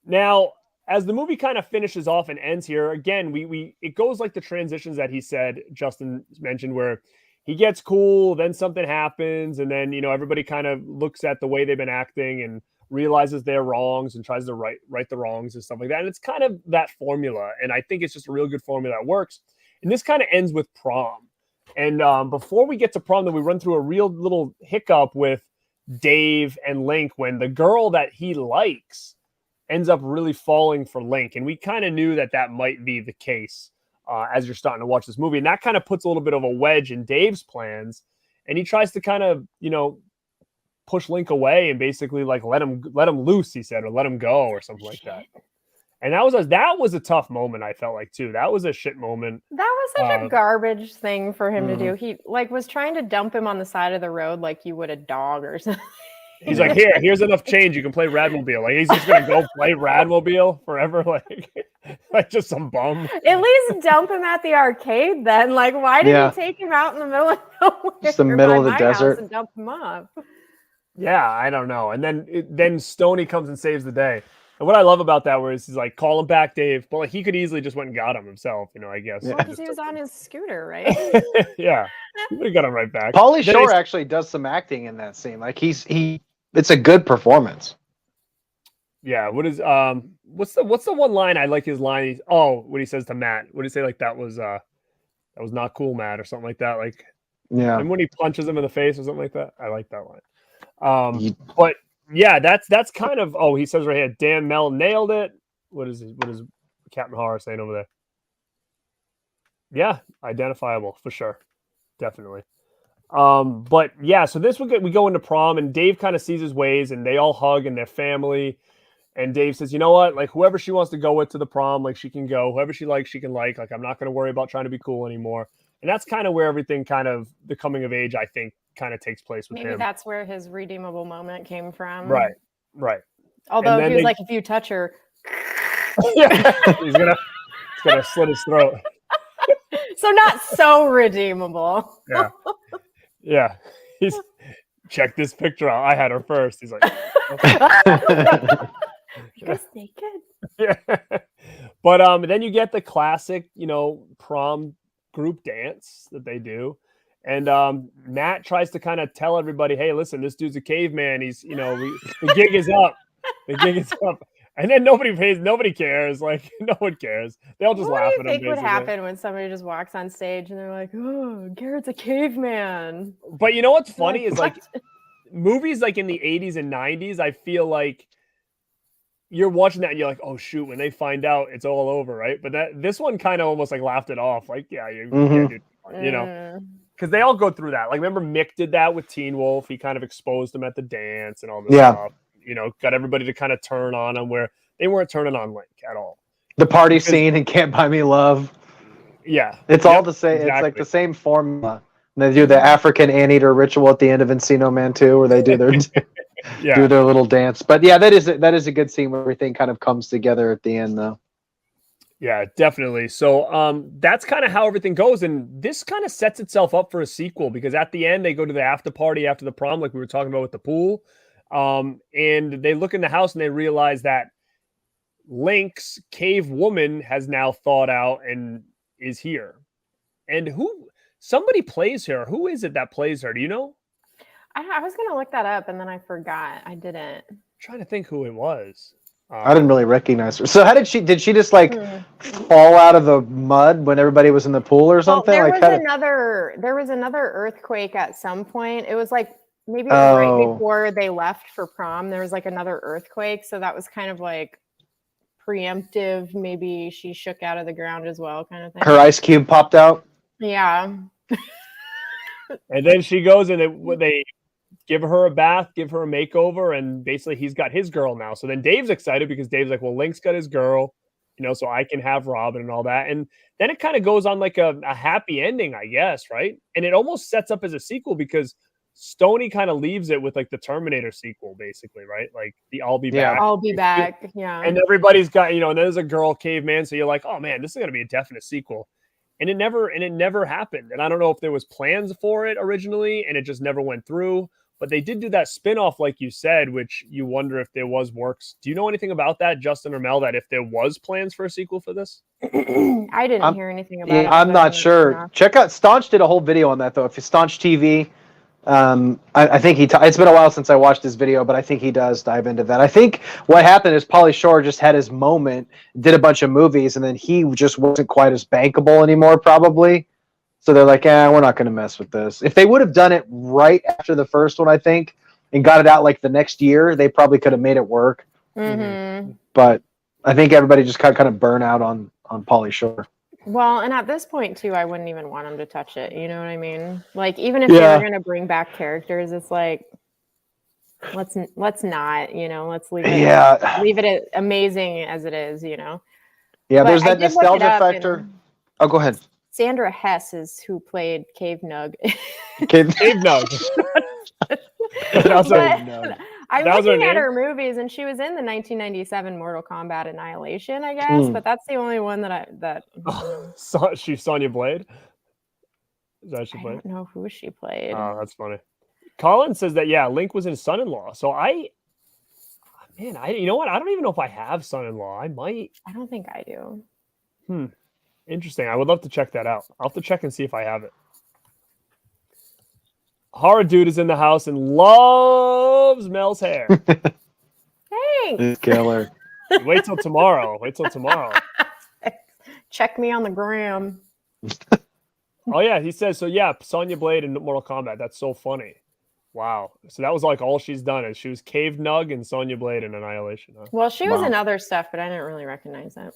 G: Now, as the movie kind of finishes off and ends here, again, it goes like the transitions that he said, Justin mentioned, where he gets cool, then something happens, and then, everybody kind of looks at the way they've been acting and realizes their wrongs and tries to right the wrongs and stuff like that. And it's kind of that formula. And I think it's just a real good formula that works. And this kind of ends with prom. And before we get to prom, then we run through a real little hiccup with Dave and Link when the girl that he likes ends up really falling for Link. And we kind of knew that might be the case as you're starting to watch this movie. And that kind of puts a little bit of a wedge in Dave's plans. And he tries to kind of, push Link away and basically like let him loose, he said, or let him go or something like that. And that was a tough moment, I felt like, too. That was a shit moment.
H: That was such a garbage thing for him to do. He was trying to dump him on the side of the road like you would a dog or something.
G: He's like, here's enough change. You can play Radmobile. Like, he's just going to go play Radmobile forever. Like just some bum.
H: At least dump him at the arcade then. Like, why did you take him out in the middle of nowhere?
I: Just the middle of the desert.
H: And dump him up.
G: Yeah, I don't know. And then Stoney comes and saves the day. And what I love about that was he's like, call him back, Dave. But like he could easily just went and got him himself, I guess.
H: Well, because he was on his scooter, right?
G: Yeah. He would have got him right back.
I: Pauly Shore actually does some acting in that scene. Like it's a good performance.
G: Yeah. What is what's the one line? I like his line. What he says to Matt. What did he say? Like that was not cool, Matt, or something like that. Like,
I: yeah.
G: And when he punches him in the face or something like that. I like that line. But yeah, that's kind of he says right here, Dan Mel nailed it. What is Captain Horror saying over there? Yeah, identifiable for sure. Definitely. But yeah, so we go into prom and Dave kind of sees his ways and they all hug and their family. And Dave says, you know what? Like whoever she wants to go with to the prom, like she can go. Whoever she likes, she can like. Like I'm not going to worry about trying to be cool anymore. And that's kind of where everything kind of the coming of age, I think, kind of takes place with him.
H: Maybe that's where his redeemable moment came from.
G: Right.
H: Although he was like, if you touch her,
G: he's gonna slit his throat.
H: So not so redeemable.
G: Yeah. He's check this picture out. I had her first. He's like,
H: you guys naked?
G: Yeah. But then you get the classic, prom group dance that they do. And Matt tries to kind of tell everybody, hey, listen, this dude's a caveman. He's, the gig is up. The gig is up. And then nobody cares. Like, no one cares. They'll just laugh at him.
H: What do you think would happen when somebody just walks on stage and they're like, oh, Garrett's a caveman?
G: But you know what's funny is like movies like in the 80s and 90s, I feel like you're watching that and you're like, oh, shoot, when they find out, it's all over, right? But this one kind of almost like laughed it off. Like, yeah, dude, because they all go through that. Like, remember Mick did that with Teen Wolf. He kind of exposed them at the dance and all this stuff. Got everybody to kind of turn on him where they weren't turning on Link at all.
I: The party scene in Can't Buy Me Love.
G: Yeah.
I: It's all the same. Exactly. It's like the same formula. And they do the African anteater ritual at the end of Encino Man 2 where they do their do their little dance. But yeah, that is a good scene where everything kind of comes together at the end though.
G: Yeah, definitely. So that's kind of how everything goes. And this kind of sets itself up for a sequel because at the end they go to the after party after the prom, like we were talking about with the pool. And they look in the house and they realize that Link's cave woman has now thawed out and is here. And somebody plays her. Who is it that plays her? Do you know?
H: I was going to look that up and then I forgot. I didn't.
G: I'm trying to think who it was.
I: I didn't really recognize her. So how did she just like fall out of the mud when everybody was in the pool or something?
H: Well, there was another earthquake at some point. It was like maybe right before they left for prom. There was like another earthquake. So that was kind of like preemptive, maybe she shook out of the ground as well, kind of thing.
I: Her ice cube popped out.
H: Yeah.
G: And then she goes and they give her a bath, give her a makeover, and basically he's got his girl now. So then Dave's excited because Dave's like, well, Link's got his girl, so I can have Robin and all that. And then it kind of goes on like a happy ending, I guess, right? And it almost sets up as a sequel because Stoney kind of leaves it with like the Terminator sequel, basically, right? Like the I'll be back.
H: I'll be back. Yeah.
G: And everybody's got, and there's a girl caveman. So you're like, oh man, this is going to be a definite sequel. And it never happened. And I don't know if there was plans for it originally and it just never went through. But they did do that spinoff, like you said, which you wonder if there was works. Do you know anything about that, Justin or Mel, that if there was plans for a sequel for this?
H: I didn't hear anything about it.
I: I'm not sure. Check out Staunch did a whole video on that, though. If you Staunch TV, I think it's been a while since I watched his video, but I think he does dive into that. I think what happened is Pauly Shore just had his moment, did a bunch of movies, and then he just wasn't quite as bankable anymore, probably. So they're like, we're not going to mess with this. If they would have done it right after the first one, I think, and got it out like the next year, they probably could have made it work.
H: Mm-hmm.
I: But I think everybody just got kind of burnt out on Pauly Shore.
H: Well, and at this point, too, I wouldn't even want them to touch it. You know what I mean? Like, even if they were going to bring back characters, it's like, let's not, let's leave it, leave it amazing as it is, Yeah,
I: but there's that nostalgia factor. Oh, go ahead.
H: Sandra Hess is who played Cave Nug.
I: Cave
G: Nug.
H: I'm looking at her movies, and she was in the 1997 Mortal Kombat Annihilation, I guess. But that's the only one that.
G: She's Sonya Blade. Is that she played?
H: I don't know who she played.
G: Oh, that's funny. Colin says that Link was his son-in-law. So you know what? I don't even know if I have son-in-law. I might.
H: I don't think I do.
G: Interesting. I would love to check that out. I'll have to check and see if I have it. Horror Dude is in the house and loves Mel's hair.
H: Thanks.
I: Killer.
G: Wait till tomorrow.
H: Check me on the gram.
G: Oh, yeah. He says, so yeah, Sonya Blade in Mortal Kombat. That's so funny. Wow. So that was like all she's done is she was Cave Nug and Sonya Blade in Annihilation. Huh?
H: Well, she was in other stuff, but I didn't really recognize that.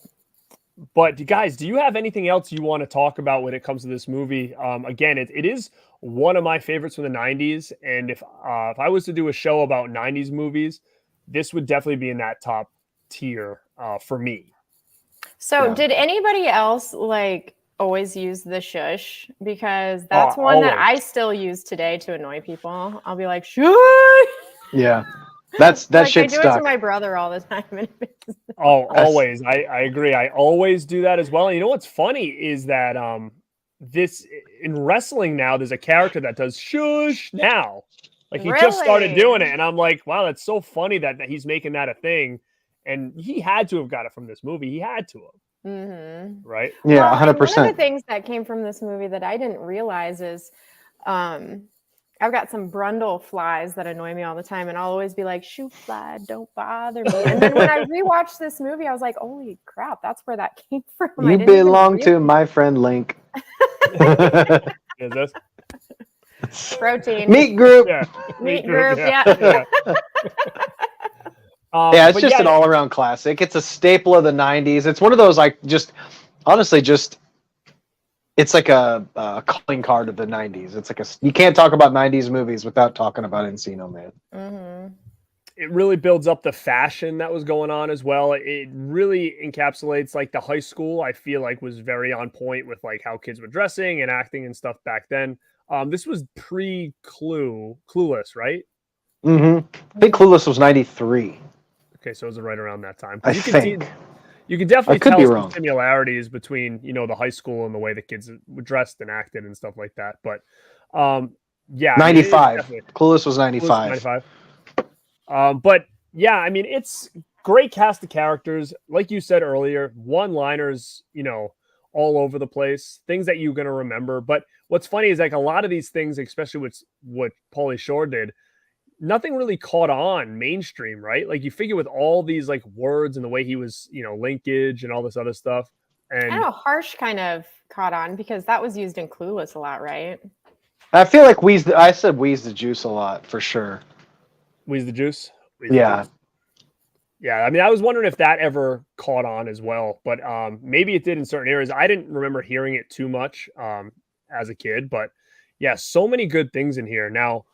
G: But guys, do you have anything else you want to talk about when it comes to this movie? Again, it is one of my favorites from the 90s. And if I was to do a show about 90s movies, this would definitely be in that top tier for me.
H: So did anybody else always use the shush? Because that's one
G: always.
H: that I still use today to annoy people. I'll be like, shush!
I: Yeah. That shit
H: I do
I: stuck.
H: it to my brother all the time.
G: Always. I agree. I always do that as well. And you know what's funny is that this in wrestling now, there's a character that does shush now. Like he just started doing it, and I'm like, wow, that's so funny that he's making that a thing. And he had to have got it from this movie. He had to have.
H: Mm-hmm.
G: Right?
I: Yeah, 100%.
H: One of the things that came from this movie that I didn't realize is I've got some Brundle flies that annoy me all the time, and I'll always be like, shoot fly, don't bother me. And then when I rewatched this movie, I was like, holy crap, that's where that came from.
I: You belong to my friend Link.
G: Is this?
H: Protein.
I: Meat group.
G: Yeah.
H: Meat group, yeah.
I: It's just an all-around classic. It's a staple of the 90s. It's one of those, it's like a calling card of the 90s. It's like you can't talk about 90s movies without talking about Encino Man.
H: Mm-hmm.
G: It really builds up the fashion that was going on as well. It really encapsulates like the high school, I feel like was very on point with like how kids were dressing and acting and stuff back then. This was Clueless, right?
I: Mm-hmm. I think Clueless was 93.
G: Okay, so it was right around that time.
I: I think.
G: You can definitely tell some
I: wrong.
G: similarities between, the high school and the way the kids were dressed and acted and stuff like that. But,
I: 95. Clueless was 95.
G: But, yeah, I mean, it's great cast of characters. Like you said earlier, one-liners, all over the place, things that you're going to remember. But what's funny is like a lot of these things, especially with what Pauly Shore did, nothing really caught on mainstream, right? Like you figure with all these like words and the way he was, linkage and all this other stuff. And
H: I know Harsh kind of caught on because that was used in Clueless a lot, right?
I: I feel like I said Wheeze the Juice a lot for sure.
G: Wheeze the Juice?
I: Yeah.
G: Yeah, I mean, I was wondering if that ever caught on as well, but maybe it did in certain areas. I didn't remember hearing it too much as a kid, but yeah, so many good things in here. Now,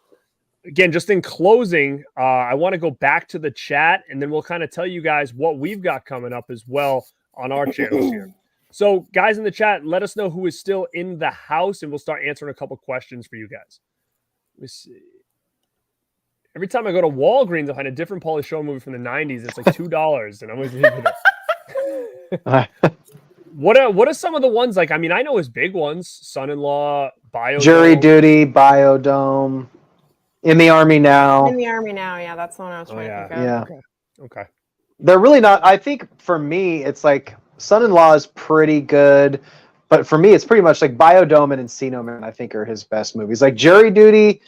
G: again, just in closing, I want to go back to the chat, and then we'll kind of tell you guys what we've got coming up as well on our channels here. So, guys in the chat, let us know who is still in the house, and we'll start answering a couple questions for you guys. Let me see. Every time I go to Walgreens, I find a different Pauly Shore movie from the 90s. It's like $2, and I'm always leaving it. What are some of the ones, like, I mean, I know his big ones, Son-in-Law, Biodome.
I: Jury Duty, Biodome, In the Army Now.
H: In the Army Now, yeah, that's the one I was trying to think of.
I: Yeah.
G: Okay.
I: They're really not, I think for me, it's like Son-in-Law is pretty good, but for me, it's pretty much like Biodome and Encino Man, I think, are his best movies. Like Jury Duty,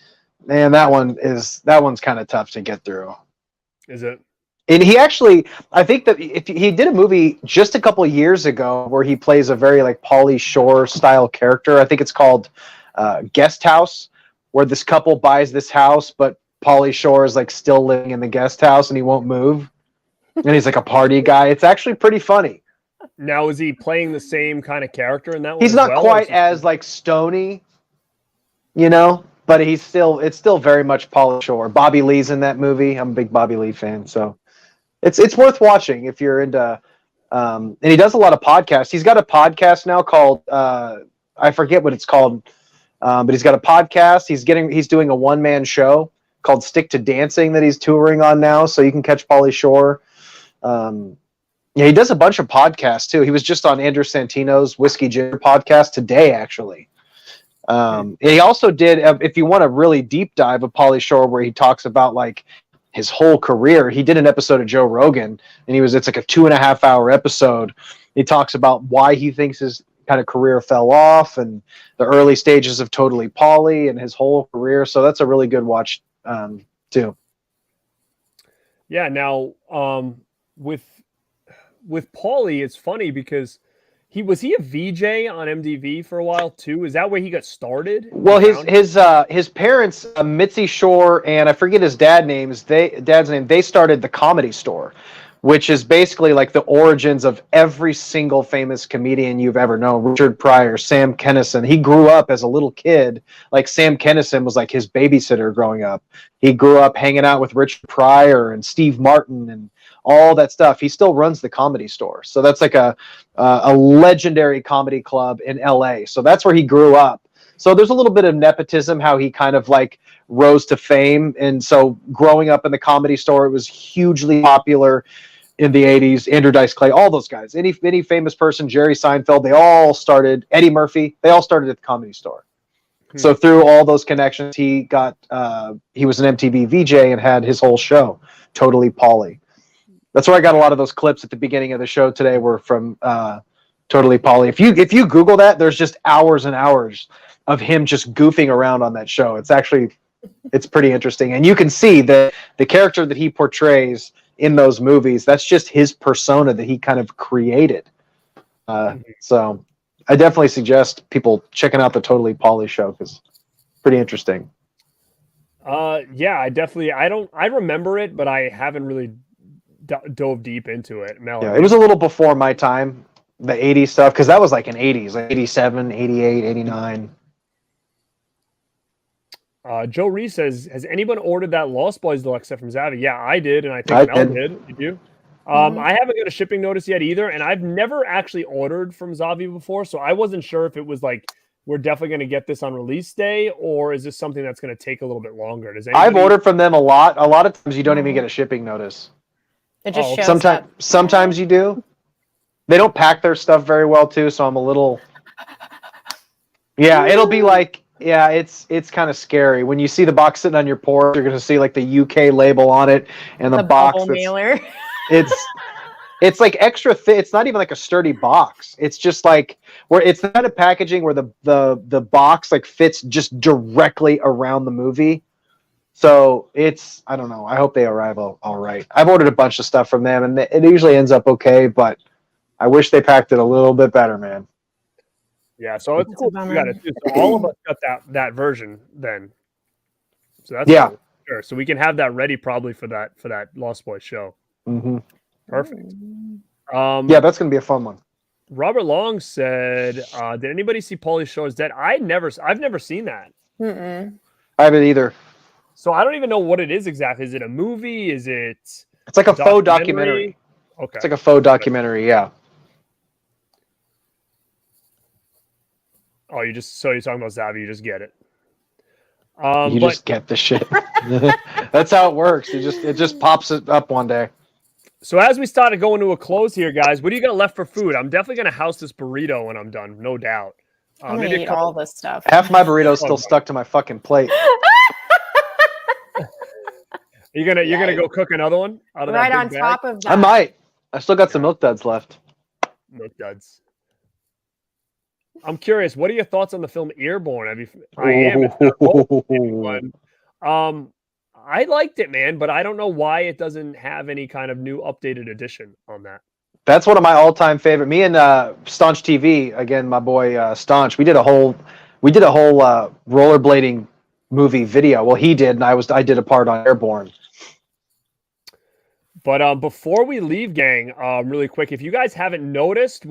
I: man, that one's kind of tough to get through.
G: Is it?
I: And he actually, I think that if he did a movie just a couple of years ago where he plays a very like Pauly Shore style character. I think it's called Guest House, where this couple buys this house, but Pauly Shore is like still living in the guest house and he won't move. And he's like a party guy. It's actually pretty funny.
G: Now, is he playing the same kind of character in that one?
I: He's not quite as like stony, you know, but it's still very much Pauly Shore. Bobby Lee's in that movie. I'm a big Bobby Lee fan, so it's worth watching if you're into. And he does a lot of podcasts. He's got a podcast now called I forget what it's called, but he's got a podcast. He's doing a one-man show called Stick to Dancing that he's touring on now, so you can catch Pauly Shore. Yeah, he does a bunch of podcasts too. He was just on Andrew Santino's Whiskey Ginger podcast today, actually. And he also did, if you want a really deep dive of Pauly Shore, where he talks about like his whole career, he did an episode of Joe Rogan, and it's like a 2.5 hour episode. He talks about why he thinks his kind of career fell off and the early stages of Totally Pauly and his whole career. So that's a really good watch too.
G: Yeah. Now, with Pauly, it's funny because was he a VJ on MTV for a while too? Is that where he got started?
I: Well, his parents, Mitzi Shore, and I forget his dad's name. They started the Comedy Store, which is basically like the origins of every single famous comedian you've ever known. Richard Pryor, Sam Kinison. He grew up as a little kid. Like Sam Kinison was like his babysitter growing up. He grew up hanging out with Richard Pryor and Steve Martin and all that stuff. He still runs the Comedy Store. So that's like a legendary comedy club in LA. So that's where he grew up. So there's a little bit of nepotism, how he kind of like rose to fame. And so growing up in the Comedy Store, it was hugely popular in the 80s. Andrew Dice Clay, all those guys, any famous person, Jerry Seinfeld, they all started, Eddie Murphy, they all started at the Comedy Store. So through all those connections, he was an MTV VJ and had his whole show, Totally Pauly. That's where I got a lot of those clips at the beginning of the show today were from Totally Pauly. If you Google that, there's just hours and hours of him just goofing around on that show. It's pretty interesting. And you can see that the character that he portrays in those movies, that's just his persona that he kind of created. So I definitely suggest people checking out the Totally Pauly show because it's pretty interesting.
G: Yeah, I remember it, but I haven't really dove deep into it.
I: Yeah, it was a little before my time, the 80s stuff, because that was like in 80s, like 87, 88, 89.
G: Joe Reese says, has anyone ordered that Lost Boys Deluxe set from Zavi? Yeah, I did, and I think Mel did. Did you? I haven't got a shipping notice yet either, and I've never actually ordered from Zavi before, so I wasn't sure if it was like, we're definitely going to get this on release day, or is this something that's going to take a little bit longer?
I: I've ordered from them a lot. A lot of times you don't even get a shipping notice.
H: It just shows up.
I: Sometimes you do. They don't pack their stuff very well too, so I'm a little. Yeah, it'll be like, yeah, it's kind of scary when you see the box sitting on your porch. You're gonna see like the UK label on it and the box.
H: Mailer.
I: It's like extra thick. It's not even like a sturdy box. It's just like where it's the kind of packaging where the box like fits just directly around the movie. So I don't know. I hope they arrive all right. I've ordered a bunch of stuff from them, and it usually ends up okay, but I wish they packed it a little bit better, man.
G: Yeah, so it's cool. We got it. So all of us got that version then. So that's cool. Sure. So we can have that ready probably for that Lost Boys show.
I: Mm-hmm.
G: Perfect.
I: Yeah, that's gonna be a fun one.
G: Robert Long said, "Did anybody see Pauly Shore's Dead?" I've never seen that.
H: Mm-mm.
I: I haven't either.
G: So I don't even know what it is exactly. Is it a movie? Is it?
I: It's like a faux documentary.
G: Okay.
I: It's like a faux documentary. Yeah.
G: Oh, you're talking about Zavi. You just get it.
I: You just get the shit. That's how it works. It just pops it up one day.
G: So as we started going to a close here, guys, what do you got left for food? I'm definitely gonna house this burrito when I'm done, no doubt.
H: I'm gonna eat all this stuff.
I: Half my burrito's still stuck to my fucking plate.
G: You're gonna go cook another one out of
H: right
G: that
H: on
G: big
H: top
G: bag?
H: of that.
I: I might. I still got some milk duds left.
G: Milk duds. I'm curious. What are your thoughts on the film Airborne? Have you? I am. If they're both anyone. I liked it, man, but I don't know why it doesn't have any kind of new updated edition on that.
I: That's one of my all-time favorite. Me and Staunch TV, again, my boy Staunch. We did a whole rollerblading movie video. Well, he did, and I did a part on Airborne.
G: But before we leave, gang, really quick, if you guys haven't noticed,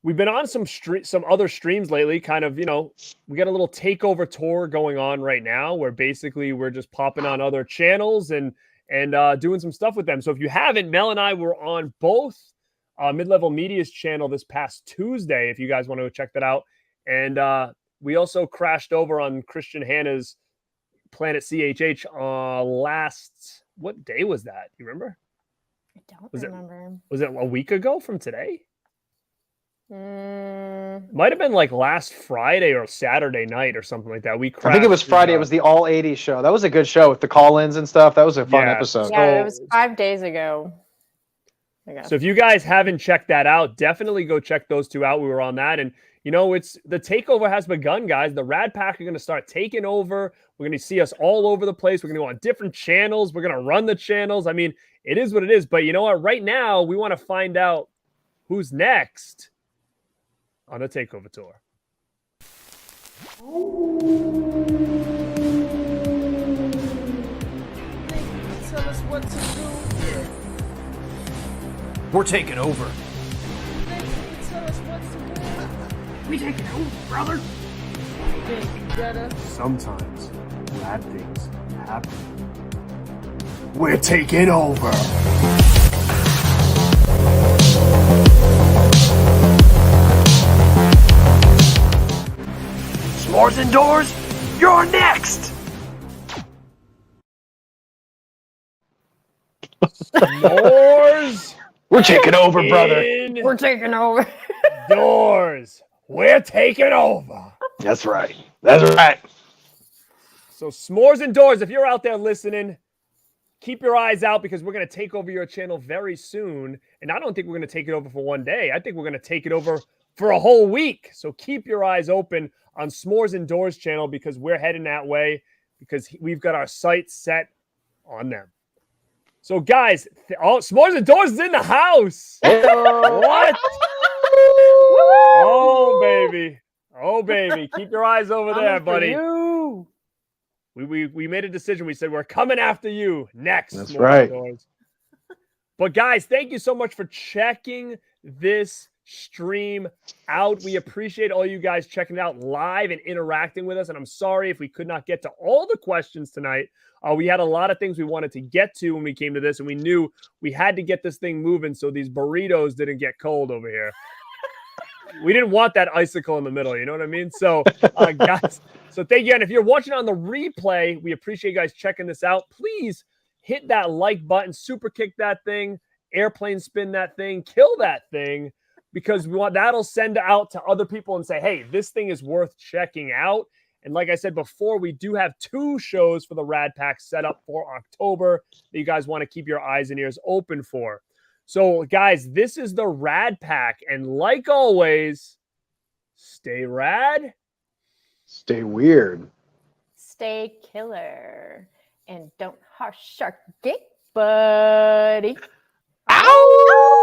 G: we've been on some other streams lately. Kind of, we got a little takeover tour going on right now, where basically we're just popping on other channels and doing some stuff with them. So if you haven't, Mel and I were on both Mid-Level Media's channel this past Tuesday. If you guys want to go check that out, and we also crashed over on Christian Hanna's Planet CHH last. What day was that? You remember?
H: I don't remember.
G: Was it a week ago from today? Might have been like last Friday or Saturday night or something like that.
I: I think it was Friday. It was the All 80s show. That was a good show with the call-ins and stuff. That was a fun episode.
H: Yeah, it was 5 days ago.
G: So if you guys haven't checked that out, definitely go check those two out. We were on that. And, it's the takeover has begun, guys. The Rad Pack are going to start taking over. We're going to see us all over the place. We're going to go on different channels. We're going to run the channels. I mean, it is what it is. But you know what? Right now, we want to find out who's next on a takeover tour.
J: Tell us what to do.
K: We're taking over.
J: Tell us what to do.
K: We taking over, brother.
J: Think better.
K: Sometimes bad things happen. We're taking over. S'mores indoors, you're next.
G: S'mores.
I: We're taking over, brother.
H: We're taking over.
G: Doors. We're taking over.
I: That's right. That's right.
G: So s'mores indoors, if you're out there listening, keep your eyes out because we're going to take over your channel very soon. And I don't think we're going to take it over for one day. I think we're going to take it over for a whole week. So keep your eyes open on S'mores Indoors channel because we're heading that way because we've got our sights set on them. So guys, S'mores Indoors is in the house. What? Oh, baby. Oh, baby. Keep your eyes over there, buddy. We made a decision. We said, we're coming after you next.
I: That's right.
G: But guys, thank you so much for checking this stream out. We appreciate all you guys checking it out live and interacting with us. And I'm sorry if we could not get to all the questions tonight. We had a lot of things we wanted to get to when we came to this, and we knew we had to get this thing moving so these burritos didn't get cold over here. We didn't want that icicle in the middle. You know what I mean? So, guys, so thank you. And if you're watching on the replay, we appreciate you guys checking this out. Please hit that like button, super kick that thing, airplane spin that thing, kill that thing, because that'll send out to other people and say, hey, this thing is worth checking out. And like I said before, we do have 2 shows for the Rad Pack set up for October that you guys want to keep your eyes and ears open for. So, guys, this is the Rad Pack. And like always, stay rad.
I: Stay weird.
H: Stay killer. And don't harsh shark gate, buddy. Ow!